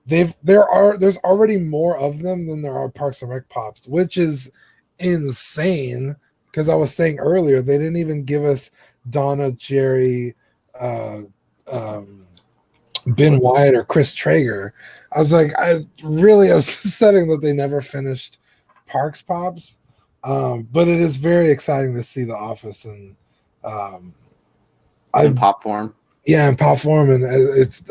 there's already more of them than there are Parks and Rec Pops, which is insane. Because I was saying earlier, they didn't even give us Donna, Jerry, Ben Wyatt, or Chris Traeger. I was like, I was upsetting that they never finished Parks Pops. But it is very exciting to see The Office in pop form. Yeah, in pop form, and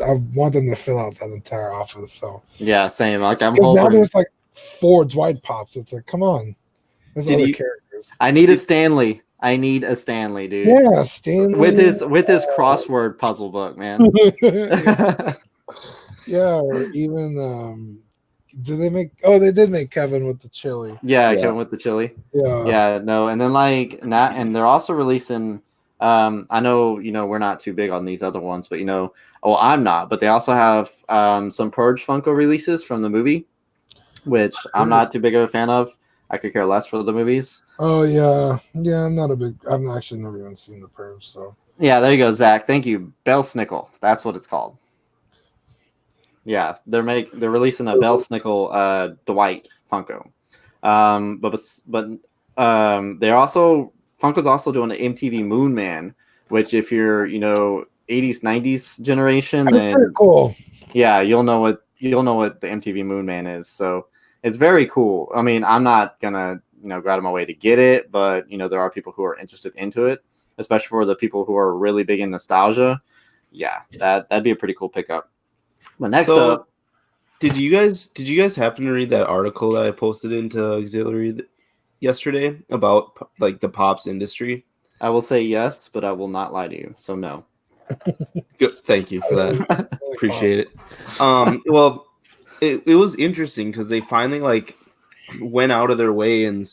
I want them to fill out that entire office. So yeah, same. Like I'm hoping now there's like 4 Dwight Pops. It's like, come on, there's other characters. I need a Stanley. Dude. Yeah, Stanley with his crossword puzzle book, man. Yeah, or even they did make Kevin with the chili. Yeah, Kevin with the chili. Yeah, no, and then like that, and they're also releasing. I know we're not too big on these other ones, but I'm not. But they also have some Purge Funko releases from the movie, which I'm not too big of a fan of. I could care less for the movies. Oh yeah. I've actually never even seen the Purge, so. Yeah, there you go, Zach. Thank you. Bell Snickle. That's what it's called. Yeah, they're releasing a Bell Snickle Dwight Funko. But they're also Funko's also doing an MTV Moon Man, which if you're 80s 90s generation, that's then pretty cool. Yeah, you'll know what the MTV Moon Man is. So it's very cool. I mean, I'm not gonna go out of my way to get it, but there are people who are interested into it, especially for the people who are really big in nostalgia. Yeah, that'd be a pretty cool pickup. But next up, did you guys happen to read that article that I posted into Auxiliary yesterday about like the Pops industry? I will say yes, but I will not lie to you. So no. Good. Thank you for that. Appreciate it. Well, it was interesting because they finally like went out of their way and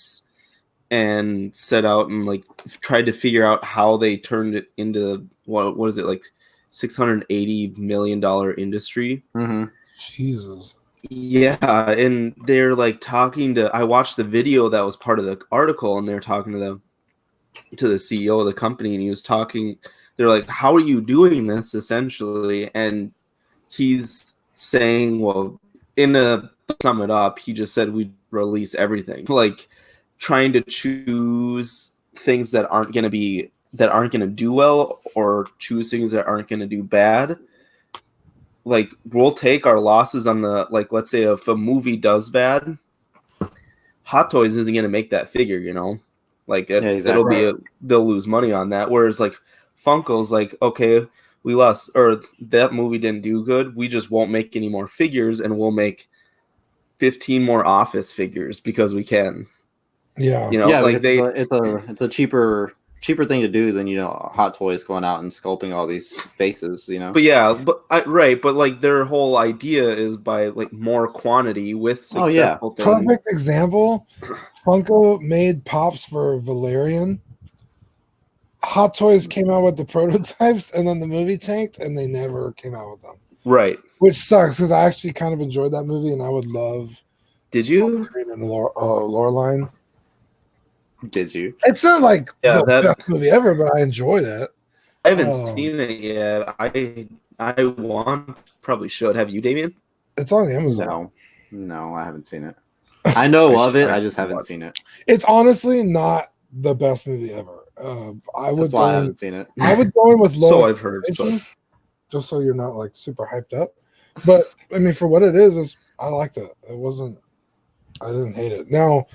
set out and like tried to figure out how they turned it into what is it, like $680 million industry. Mm-hmm. Jesus. Yeah, and they're like talking to. I watched the video that was part of the article, and they're talking to the CEO of the company, and he was talking. They're like, "How are you doing this?" Essentially, and he's saying, "Well, sum it up, he just said we release everything, like trying to choose things that aren't going to be that aren't going to do well or choose things that aren't going to do bad. Like, we'll take our losses on the, like, let's say if a movie does bad, Hot Toys isn't going to make that figure, you know? Like, it'll be they'll lose money on that. Whereas, like, Funko's like, okay, we lost, or that movie didn't do good. We just won't make any more figures, and we'll make 15 more Office figures because we can. Yeah. You know, Yeah, like it's a cheaper thing to do than, you know, Hot Toys going out and sculpting all these faces, you know. But yeah, but like their whole idea is by like more quantity with successful things. Perfect example. Funko made pops for Valerian. Hot Toys came out with the prototypes, and then the movie tanked, and they never came out with them. Right. Which sucks because I actually kind of enjoyed that movie, and I would love. Did you? Loreline. Did you? It's not like the best movie ever, but I enjoyed it. I haven't seen it yet. I want, probably should. Have you, Damien? It's on Amazon. No, I haven't seen it. I know of it. I just haven't seen it. It's honestly not the best movie ever. I haven't seen it. I would go in with low. So I've heard, just so you're not like super hyped up. But I mean, for what it is I liked it. It wasn't. I didn't hate it. Now,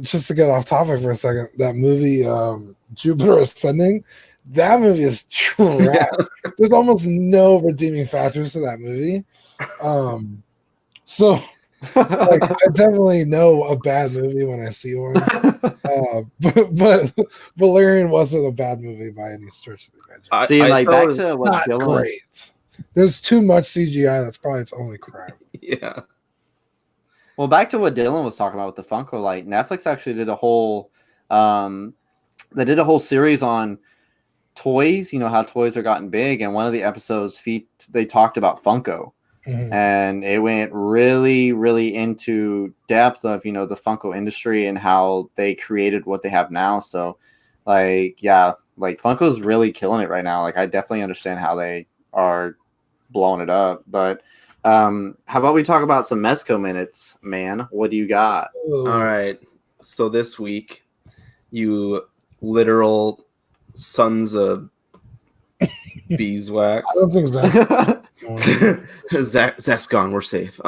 just to get off topic for a second, that movie Jupiter Ascending, that movie is trash. There's almost no redeeming factors to that movie. So like, I definitely know a bad movie when I see one. But Valerian wasn't a bad movie by any stretch of the imagination. See, like back to what not Dylan. Great. There's too much CGI. That's probably its only crap. Yeah. Well, back to what Dylan was talking about with the Funko. Like Netflix actually did a whole, they did a whole series on toys. You know how toys are gotten big, and one of the episodes they talked about Funko. Mm-hmm. And it went really, really into depth of, you know, the Funko industry and how they created what they have now. So, like, yeah, like Funko's really killing it right now. Like, I definitely understand how they are blowing it up. But how about we talk about some Mezco minutes, man? What do you got? All right. So this week, you literal sons of beeswax. I don't think Zach's gone. We're safe.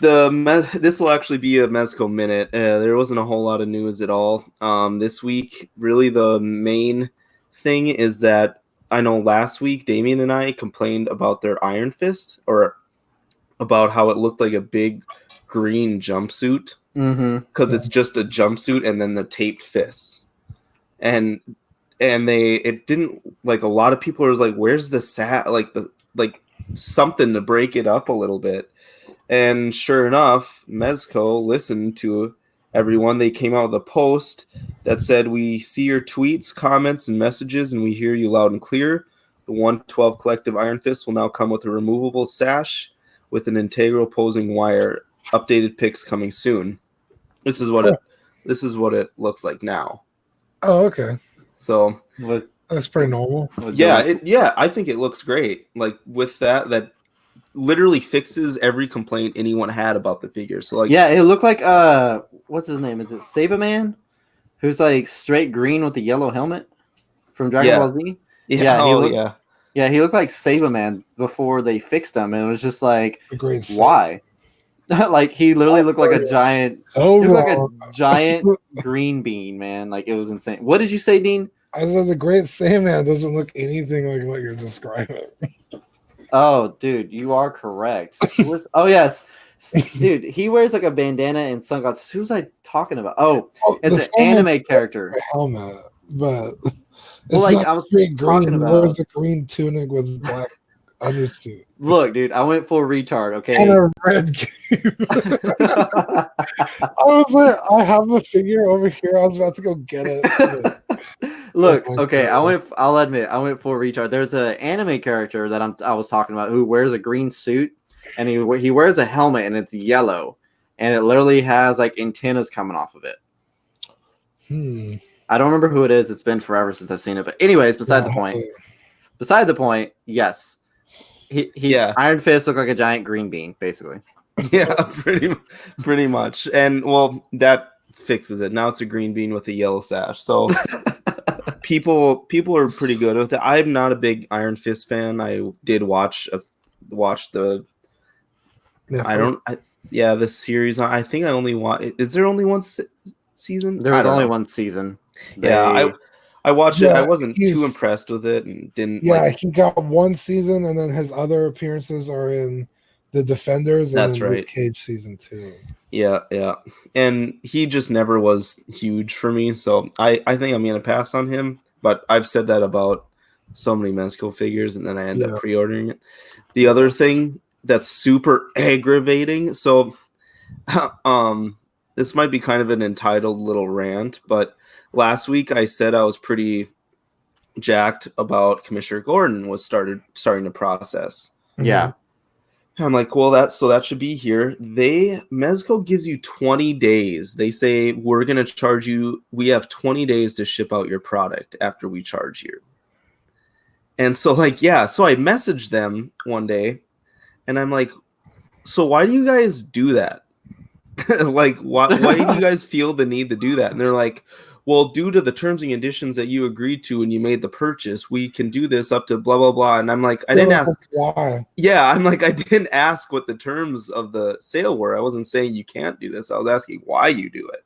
This will actually be a Mezco minute. There wasn't a whole lot of news at all this week. Really, the main thing is that I know last week Damien and I complained about their Iron Fist, or about how it looked like a big green jumpsuit because it's just a jumpsuit and then the taped fists, and it didn't, like, a lot of people are like, where's the something to break it up a little bit. And sure enough, Mezco listened to everyone. They came out with a post that said, we see your tweets, comments, and messages, and we hear you loud and clear. The 112 Collective Iron Fist will now come with a removable sash with an integral posing wire. Updated pics coming soon. This is what it looks like now. Oh, okay. So that's pretty normal. Yeah, I think it looks great. Like, with that literally fixes every complaint anyone had about the figure. So, like, yeah, it looked like what's his name? Is it Saberman? Who's like straight green with the yellow helmet from Dragon Ball Z? Yeah, he looked like Saberman before they fixed him, and it was just like, why? Like, he literally looked like a giant. Giant green bean, man. Like, it was insane. What did you say, Dean? I said the Great Sandman doesn't look anything like what you're describing. Oh, dude, you are correct. Oh, yes. Dude, he wears like a bandana and sunglasses. Who's I talking about? Oh, it's an anime character. Helmet, but well, like, I was straight green. He wears a green tunic with black undersuit. Look, dude, I went full retard, okay? And a red cape. I was like, I have the figure over here. I was about to go get it. Look, okay, I'll admit, I went full retard. There's an anime character that I was talking about who wears a green suit, and he wears a helmet, and it's yellow, and it literally has like antennas coming off of it. I don't remember who it is. It's been forever since I've seen it. But anyways, beside the point. Beside the point, yes. Iron Fist looked like a giant green bean, basically. Yeah, pretty much. And well, that fixes it. Now it's a green bean with a yellow sash. So people are pretty good with it. I'm not a big Iron Fist fan. I did watch the the series. I think I only watch. Is there only one season? There was only one season. I watched it. I Yeah, wasn't too impressed with it and didn't. Yeah, he got one season, and then his other appearances are in the Defenders and That's then right. Luke Cage season 2. Yeah. And he just never was huge for me. So I think I'm going to pass on him. But I've said that about so many Mezco figures, and then I end up pre-ordering it. The other thing that's super aggravating. So this might be kind of an entitled little rant, but last week I said I was pretty jacked about Commissioner Gordon was starting to process. Yeah. I'm like, well, that should be here. Mezco gives you 20 days. They say we're gonna charge you. We have 20 days to ship out your product after we charge you. And so so I messaged them one day, and I'm like, so why do you guys do that? Like, why do you guys feel the need to do that? And they're like, well, due to the terms and conditions that you agreed to when you made the purchase, we can do this up to blah, blah, blah. And I'm like, I didn't ask. Why? Yeah, I'm like, I didn't ask what the terms of the sale were. I wasn't saying you can't do this. I was asking why you do it.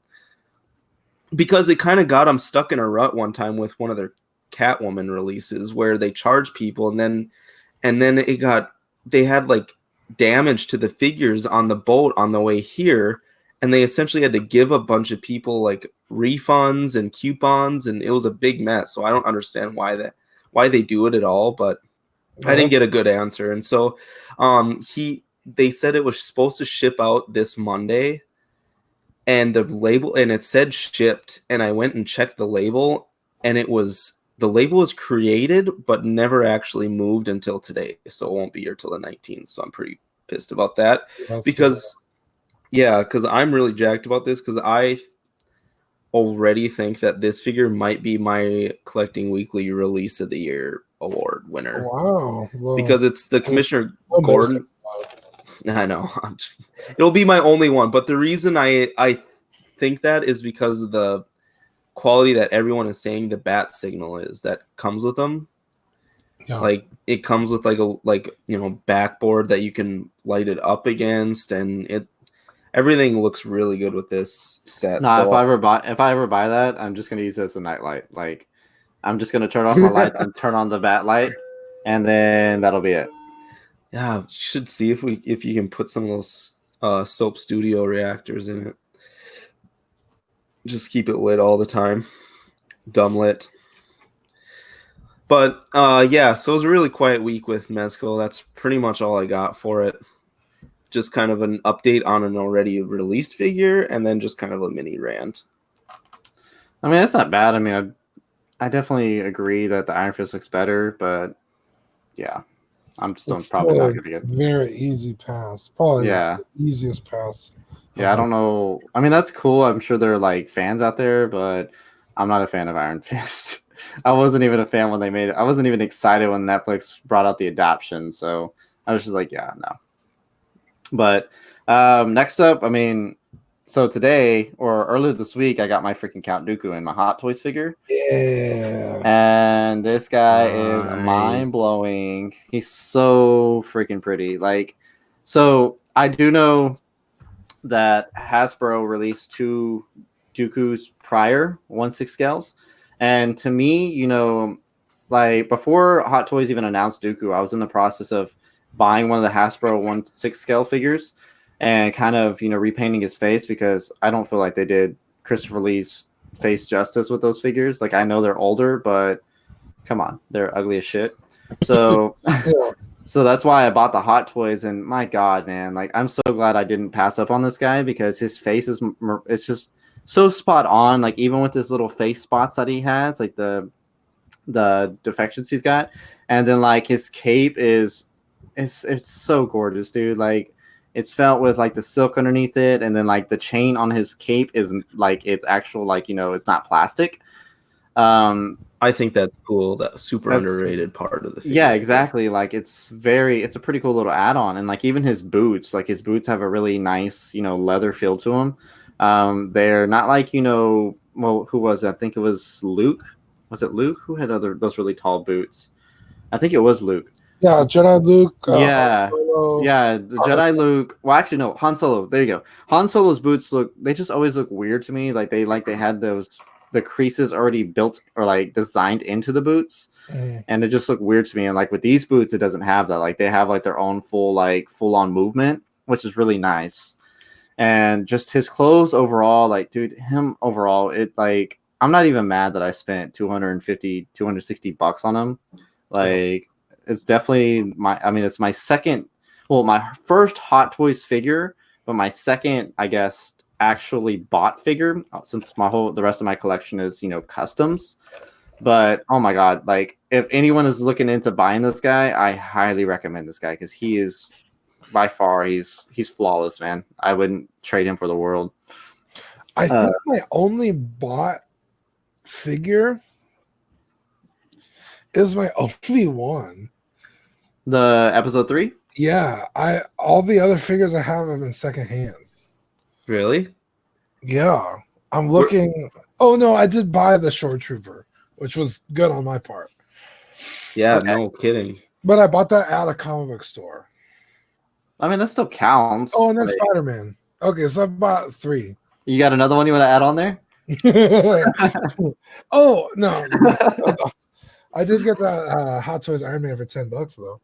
Because it kind of got them stuck in a rut one time with one of their Catwoman releases where they charge people and then they had like damage to the figures on the boat on the way here. And they essentially had to give a bunch of people like refunds and coupons, and it was a big mess. So I don't understand why they do it at all, but I didn't get a good answer. And so they said it was supposed to ship out this Monday, and the label, and it said shipped, and I went and checked the label, and the label was created but never actually moved until today. So it won't be here till the 19th. So I'm pretty pissed about that. Because I'm really jacked about this, because I already think that this figure might be my Collecting Weekly Release of the Year award winner. Wow. Well, because it's the Commissioner Gordon. I know. It'll be my only one. But the reason I think that is because of the quality that everyone is saying the bat signal is that comes with them. Yeah. Like it comes with backboard that you can light it up against, and everything looks really good with this set. No, if I ever buy that, I'm just gonna use it as a nightlight. Like I'm just gonna turn off my light and turn on the bat light, and then that'll be it. Yeah, you should see if you can put some of those Soap Studio reactors in it. Just keep it lit all the time. Dumb lit. But so it was a really quiet week with Mezco. That's pretty much all I got for it. Just kind of an update on an already released figure, and then just kind of a mini rant. I mean, that's not bad. I mean, I definitely agree that the Iron Fist looks better, but yeah, I'm still probably not going to get very easy pass. Probably the easiest pass. Yeah, I don't know. I mean, that's cool. I'm sure there are like fans out there, but I'm not a fan of Iron Fist. I wasn't even a fan when they made it. I wasn't even excited when Netflix brought out the adaptation. So I was just like, yeah, no. But next up, I mean, so today or earlier this week, I got my freaking Count Dooku in my Hot Toys figure. Yeah. And this guy is mind blowing. He's so freaking pretty. Like, so I do know that Hasbro released 2 Dooku's prior 1/6 scales. And to me, you know, like before Hot Toys even announced Dooku, I was in the process of buying one of the Hasbro 1/6 scale figures and kind of, you know, repainting his face, because I don't feel like they did Christopher Lee's face justice with those figures. Like, I know they're older, but come on, they're ugly as shit. So so that's why I bought the Hot Toys, and my God, man, like I'm so glad I didn't pass up on this guy, because his face it's just so spot on. Like even with this little face spots that he has, like the defections he's got, and then like his cape it's so gorgeous, dude. Like it's felt with like the silk underneath it, and then like the chain on his cape is like it's actual, like, you know, it's not plastic. I think that's cool. That's super underrated part of the figure. Yeah, exactly. Like it's a pretty cool little add-on. And like even his boots have a really nice, you know, leather feel to them. They're not like, well, who was it? I think it was Luke. Was it Luke who had those really tall boots? I think it was Luke. Yeah, Jedi Luke. Yeah. Solo. Yeah, the Jedi Luke. Well, actually, no, Han Solo. There you go. Han Solo's boots they just always look weird to me. Like they had the creases already built or like designed into the boots. And it just looked weird to me. And like with these boots, it doesn't have that. Like they have like their own full on movement, which is really nice. And just his clothes overall, like, dude, him overall, it like I'm not even mad that I spent 260 bucks on him. Like it's definitely it's my second, well, my first Hot Toys figure, but my second, I guess, actually bought figure, since the rest of my collection is, customs. But oh my god, like if anyone is looking into buying this guy, I highly recommend this guy because he is by far he's flawless, man. I wouldn't trade him for the world. I think my only bought figure is my Obi-Wan. The episode 3? Yeah, all the other figures I have been second hands. Really? Yeah, I'm looking. Oh no, I did buy the Shore Trooper, which was good on my part. Yeah, Okay. no kidding. But I bought that at a comic book store. I mean, that still counts. Oh, and then Spider-Man. Okay, so I bought 3. You got another one you want to add on there? Oh no. I did get that Hot Toys Iron Man for $10 though.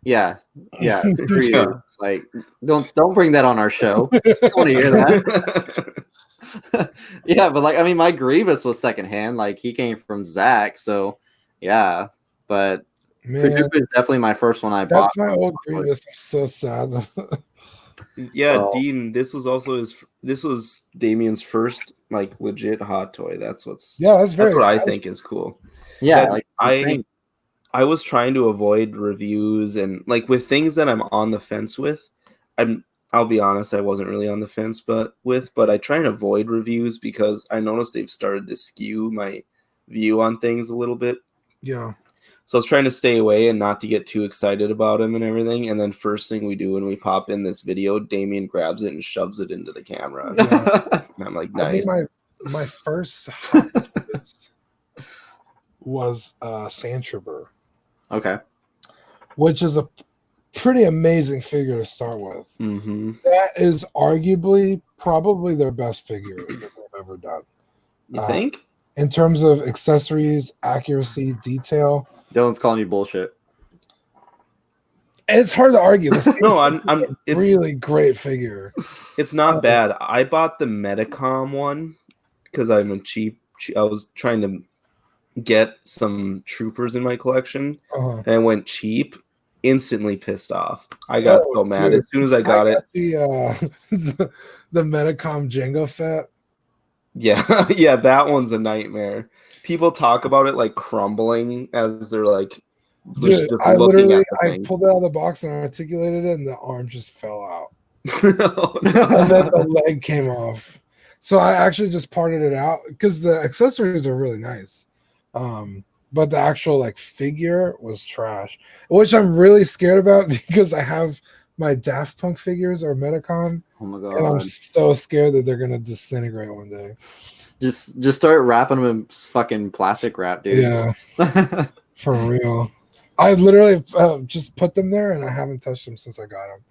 Yeah, for you. Yeah. Like, don't bring that on our show. I don't want to hear that. Yeah, but like, I mean, my Grievous was secondhand. Like, he came from Zach, so yeah. But Paducah is definitely my first one I bought. That's my old Grievous. I'm so sad. Yeah, Dean. This was Damien's first like legit hot toy. That's what I think is cool. Yeah, like I was trying to avoid reviews and like with things that I'm on the fence with. I'll be honest, I wasn't really on the fence, but I try and avoid reviews because I noticed they've started to skew my view on things a little bit. Yeah. So I was trying to stay away and not to get too excited about him and everything. And then first thing we do when we pop in this video, Damien grabs it and shoves it into the camera. Yeah. And I'm like, nice. I think my first Hot Toys was Sand Trooper. Okay. Which is a pretty amazing figure to start with. Mm-hmm. That is arguably probably their best figure that they've ever done. You think? In terms of accessories, accuracy, detail. Dylan's calling you bullshit. It's hard to argue. No, it's really great figure. It's not bad. I bought the Metacom one because I'm a cheap. I was trying to get some troopers in my collection, and I went cheap. Instantly pissed off. I got so mad as soon as I got it. The Metacom Jango Fett. Yeah, yeah, that one's a nightmare. People talk about it like crumbling as they're like. Dude, I pulled it out of the box and articulated it, and the arm just fell out. Oh, no. And then the leg came off. So I actually just parted it out because the accessories are really nice. But the actual like figure was trash, which I'm really scared about because I have my Daft Punk figures or Metacom. Oh my god! And I'm so scared that they're gonna disintegrate one day. Just start wrapping them in fucking plastic wrap, dude. Yeah, for real. I literally just put them there, and I haven't touched them since I got them.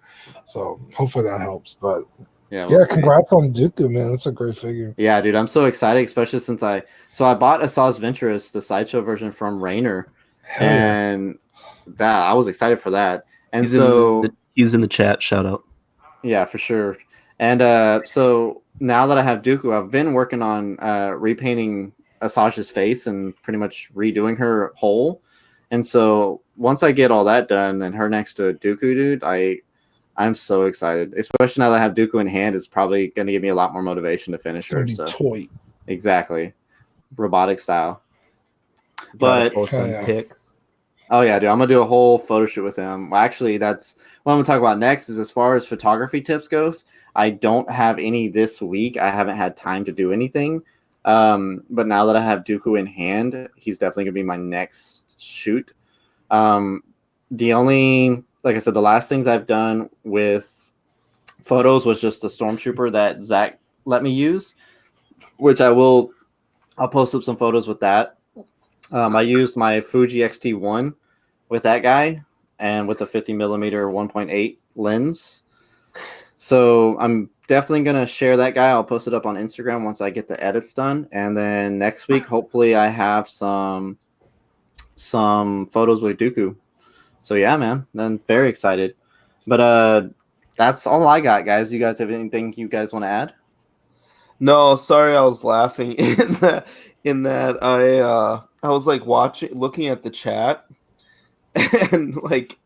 So hopefully that helps. But yeah, congrats on Dooku, man. That's a great figure. Yeah, dude, I'm so excited, especially since I bought Asajj Ventress, the sideshow version from Rainer, and that I was excited for that. And he's in the chat. Shout out. Yeah, for sure. And so now that I have Dooku, I've been working on repainting Asajj's face and pretty much redoing her whole. And so once I get all that done and her next to Dooku, dude, I'm so excited. Especially now that I have Dooku in hand, it's probably going to give me a lot more motivation to finish her. So toy. Exactly. Robotic style. But pics. Oh yeah, dude, I'm gonna do a whole photo shoot with him. Well, actually, that's what I'm gonna talk about next. Is as far as photography tips goes, I don't have any this week. I haven't had time to do anything. But now that I have Dooku in hand, he's definitely gonna be my next shoot. The only, like I said, the last things I've done with photos was just the stormtrooper that Zach let me use, which I'll post up some photos with that. I used my Fuji X-T1 with that guy and with a 50 millimeter 1.8 lens. So I'm definitely going to share that guy. I'll post it up on Instagram once I get the edits done. And then next week, hopefully I have some photos with Dooku. So yeah, man, I'm very excited. But that's all I got, guys. You guys have anything you guys want to add? No, sorry, I was laughing in that I was like looking at the chat, and like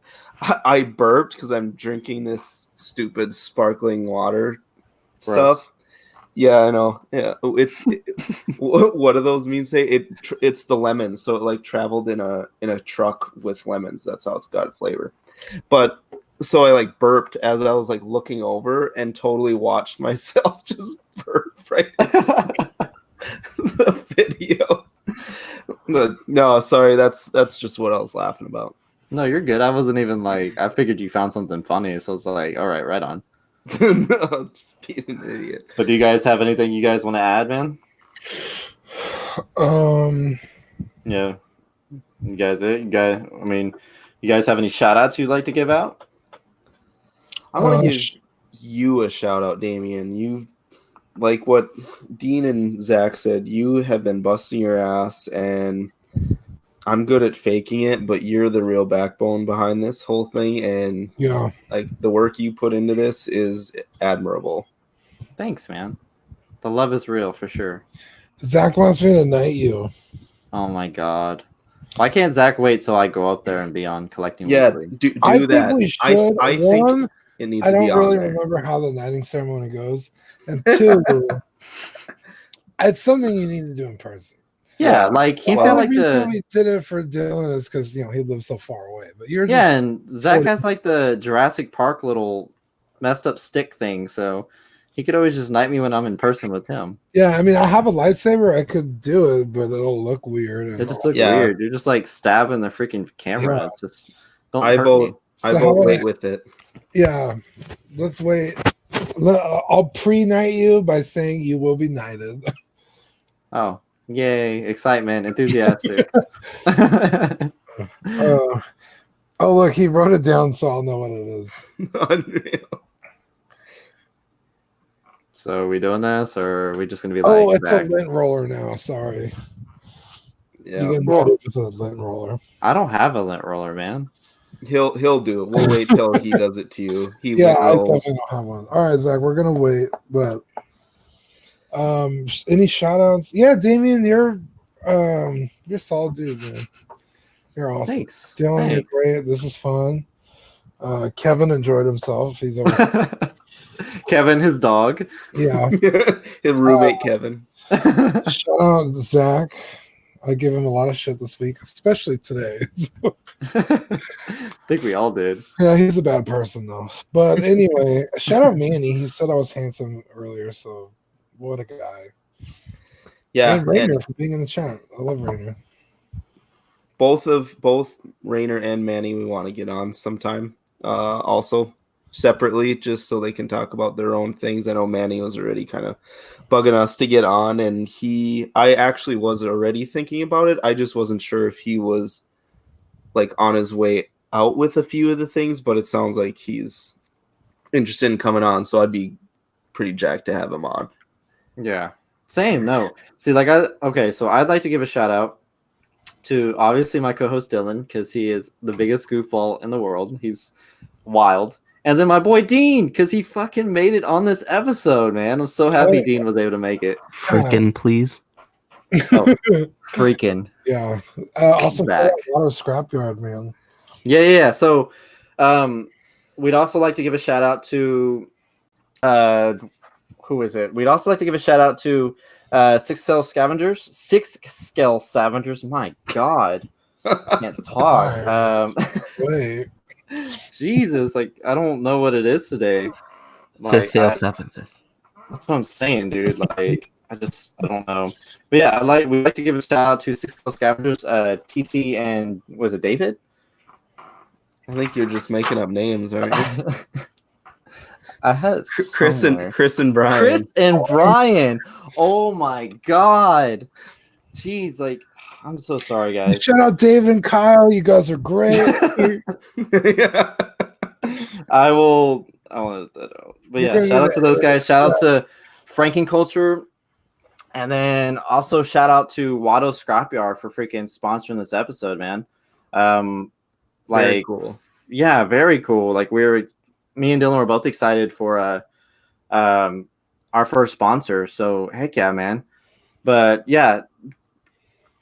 I burped because I'm drinking this stupid sparkling water Gross. stuff. Yeah, I know. Yeah, what do those memes say? It's the lemons, so it like traveled in a truck with lemons. That's how it's got flavor. But so I like burped as I was like looking over and totally watched myself just burp right into the video. But no, sorry, that's just what I was laughing about. No, you're good. I wasn't even like, I figured you found something funny. So it's like, all right on. No, just being an idiot. But do you guys have anything you guys want to add, man? Yeah. You guys, I mean, you guys have any shout outs you'd like to give out? I want to give you a shout out, Damien. You, like what Dean and Zach said, you have been busting your ass, and I'm good at faking it, but you're the real backbone behind this whole thing, and Yeah. like the work you put into this is admirable. Thanks, man. The love is real for sure. Zach wants me to knight you. Oh my god. Why can't Zach wait till I go up there and be on Collecting Yeah, Weekly? do I that. think we should. I One, think it needs I to be don't on really there. remember how the knighting ceremony goes. And two, it's something you need to do in person. Yeah, like he's got like the we did it for Dylan is because he lives so far away. But you're yeah, just and Zach 40. has like the Jurassic Park little messed up stick thing, so he could always just knight me when I'm in person with him. Yeah, I mean, I have a lightsaber. I could do it, but it'll look weird. And It just looks weird. You're just like stabbing the freaking camera. Yeah. It's just don't hurt me. I vote wait with it. Yeah, let's wait. I'll pre-knight you by saying you will be knighted. Oh, yay! Excitement, enthusiastic. Oh, look, he wrote it down, so I'll know what it is. Unreal. So are we doing this, or are we just gonna be like? Oh, it's a lint roller now. Sorry. Yeah. You get knighted with a lint roller. I don't have a lint roller, man. He'll do it. We'll wait till he does it to you. I definitely don't have one. All right, Zach, we're gonna wait, but any shout outs? Yeah, Damien, you're solid dude, man. You're awesome. Thanks. Dylan, you're great. This is fun. Kevin enjoyed himself. He's over Kevin, his dog. Yeah. His roommate Kevin. Shout out to Zach. I give him a lot of shit this week, especially today. I think we all did. Yeah, he's a bad person though. But anyway, shout out Manny. He said I was handsome earlier, so what a guy. Yeah, and Rainer for being in the chat. I love Rainer. Both Rainer and Manny we want to get on sometime. Also separately, just so they can talk about their own things. I know Manny was already kind of bugging us to get on, and I actually was already thinking about it. I just wasn't sure if he was like on his way out with a few of the things, but it sounds like he's interested in coming on, so I'd be pretty jacked to have him on. Yeah, same. No, see, like so I'd like to give a shout out to obviously my co-host Dylan, because he is the biggest goofball in the world. He's wild. And then my boy Dean, because he fucking made it on this episode, man. I'm so happy Dean was able to make it. Freaking please. Oh, freaking. Yeah. Also, a lot of scrapyard, man. Yeah. So, we'd also like to give a shout out to, who is it? We'd also like to give a shout out to Six Scale Scavengers. My God, I can't talk. Wait. Jesus, like I don't know what it is today. Like, Fifth. That's what I'm saying, dude. Like I don't know. But yeah, we'd like to give a shout out to Six Scale Scavengers, TC, and was it David? I think you're just making up names, aren't you? I had it Chris somewhere. and Brian. Chris and Brian. Oh my god. Jeez, like I'm so sorry, guys. Shout out David and Kyle. You guys are great. Yeah. I will let that out. But You're yeah, gonna shout need out to those guys. Shout out to Franking Culture. And then also shout out to Watto Scrapyard for freaking sponsoring this episode, man. Very cool. Yeah, very cool. Like me and Dylan were both excited for our first sponsor. So heck yeah, man. But yeah,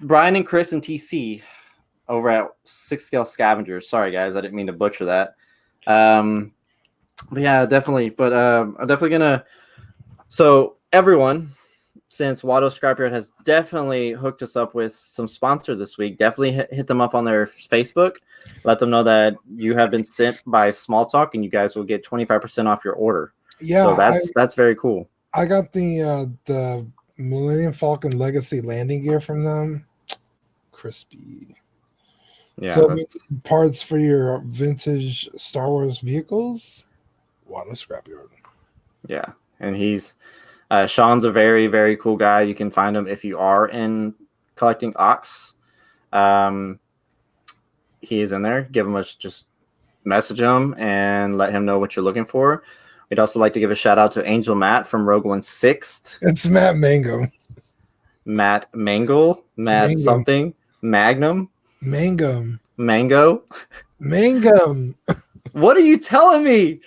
Brian and Chris and TC over at 6 Scale Scavengers. Sorry guys, I didn't mean to butcher that. But yeah, definitely. But I'm definitely gonna. So everyone, since Watto Scrapyard has definitely hooked us up with some sponsor this week, definitely hit them up on their Facebook. Let them know that you have been sent by Small Talk, and you guys will get 25% off your order. Yeah, so that's very cool. I got the Millennium Falcon Legacy landing gear from them. Crispy. Yeah. So parts for your vintage Star Wars vehicles, Watto Scrapyard. Yeah, and he's Sean's a very, very cool guy. You can find him if you are in collecting Ox. He is in there. Give him just message him and let him know what you're looking for. We'd also like to give a shout out to Angel Matt from Rogue One Sixth. It's Matt Mango. Matt Mangle. Matt Mangum. something. Magnum. Mangum. Mango. Mangum. What are you telling me?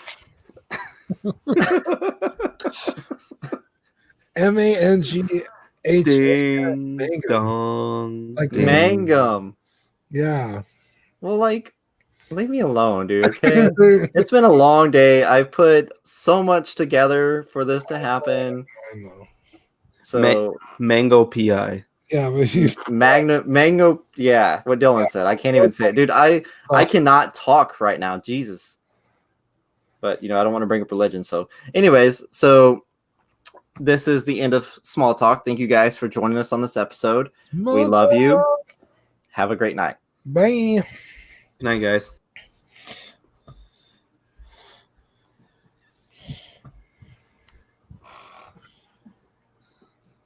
MANGH. Ding dong. Like ding. Mangum. Yeah. Well, like, leave me alone, dude. Okay. It's been a long day. I've put so much together for this to happen. I know. So Mango PI. Yeah, but he's Mango. Yeah, what Dylan said. I can't even say it, dude. I cannot talk right now. Jesus. But I don't want to bring up religion. So, anyways, this is the end of Small Talk. Thank you guys for joining us on this episode. We love you. Have a great night. Bye. Good night, guys.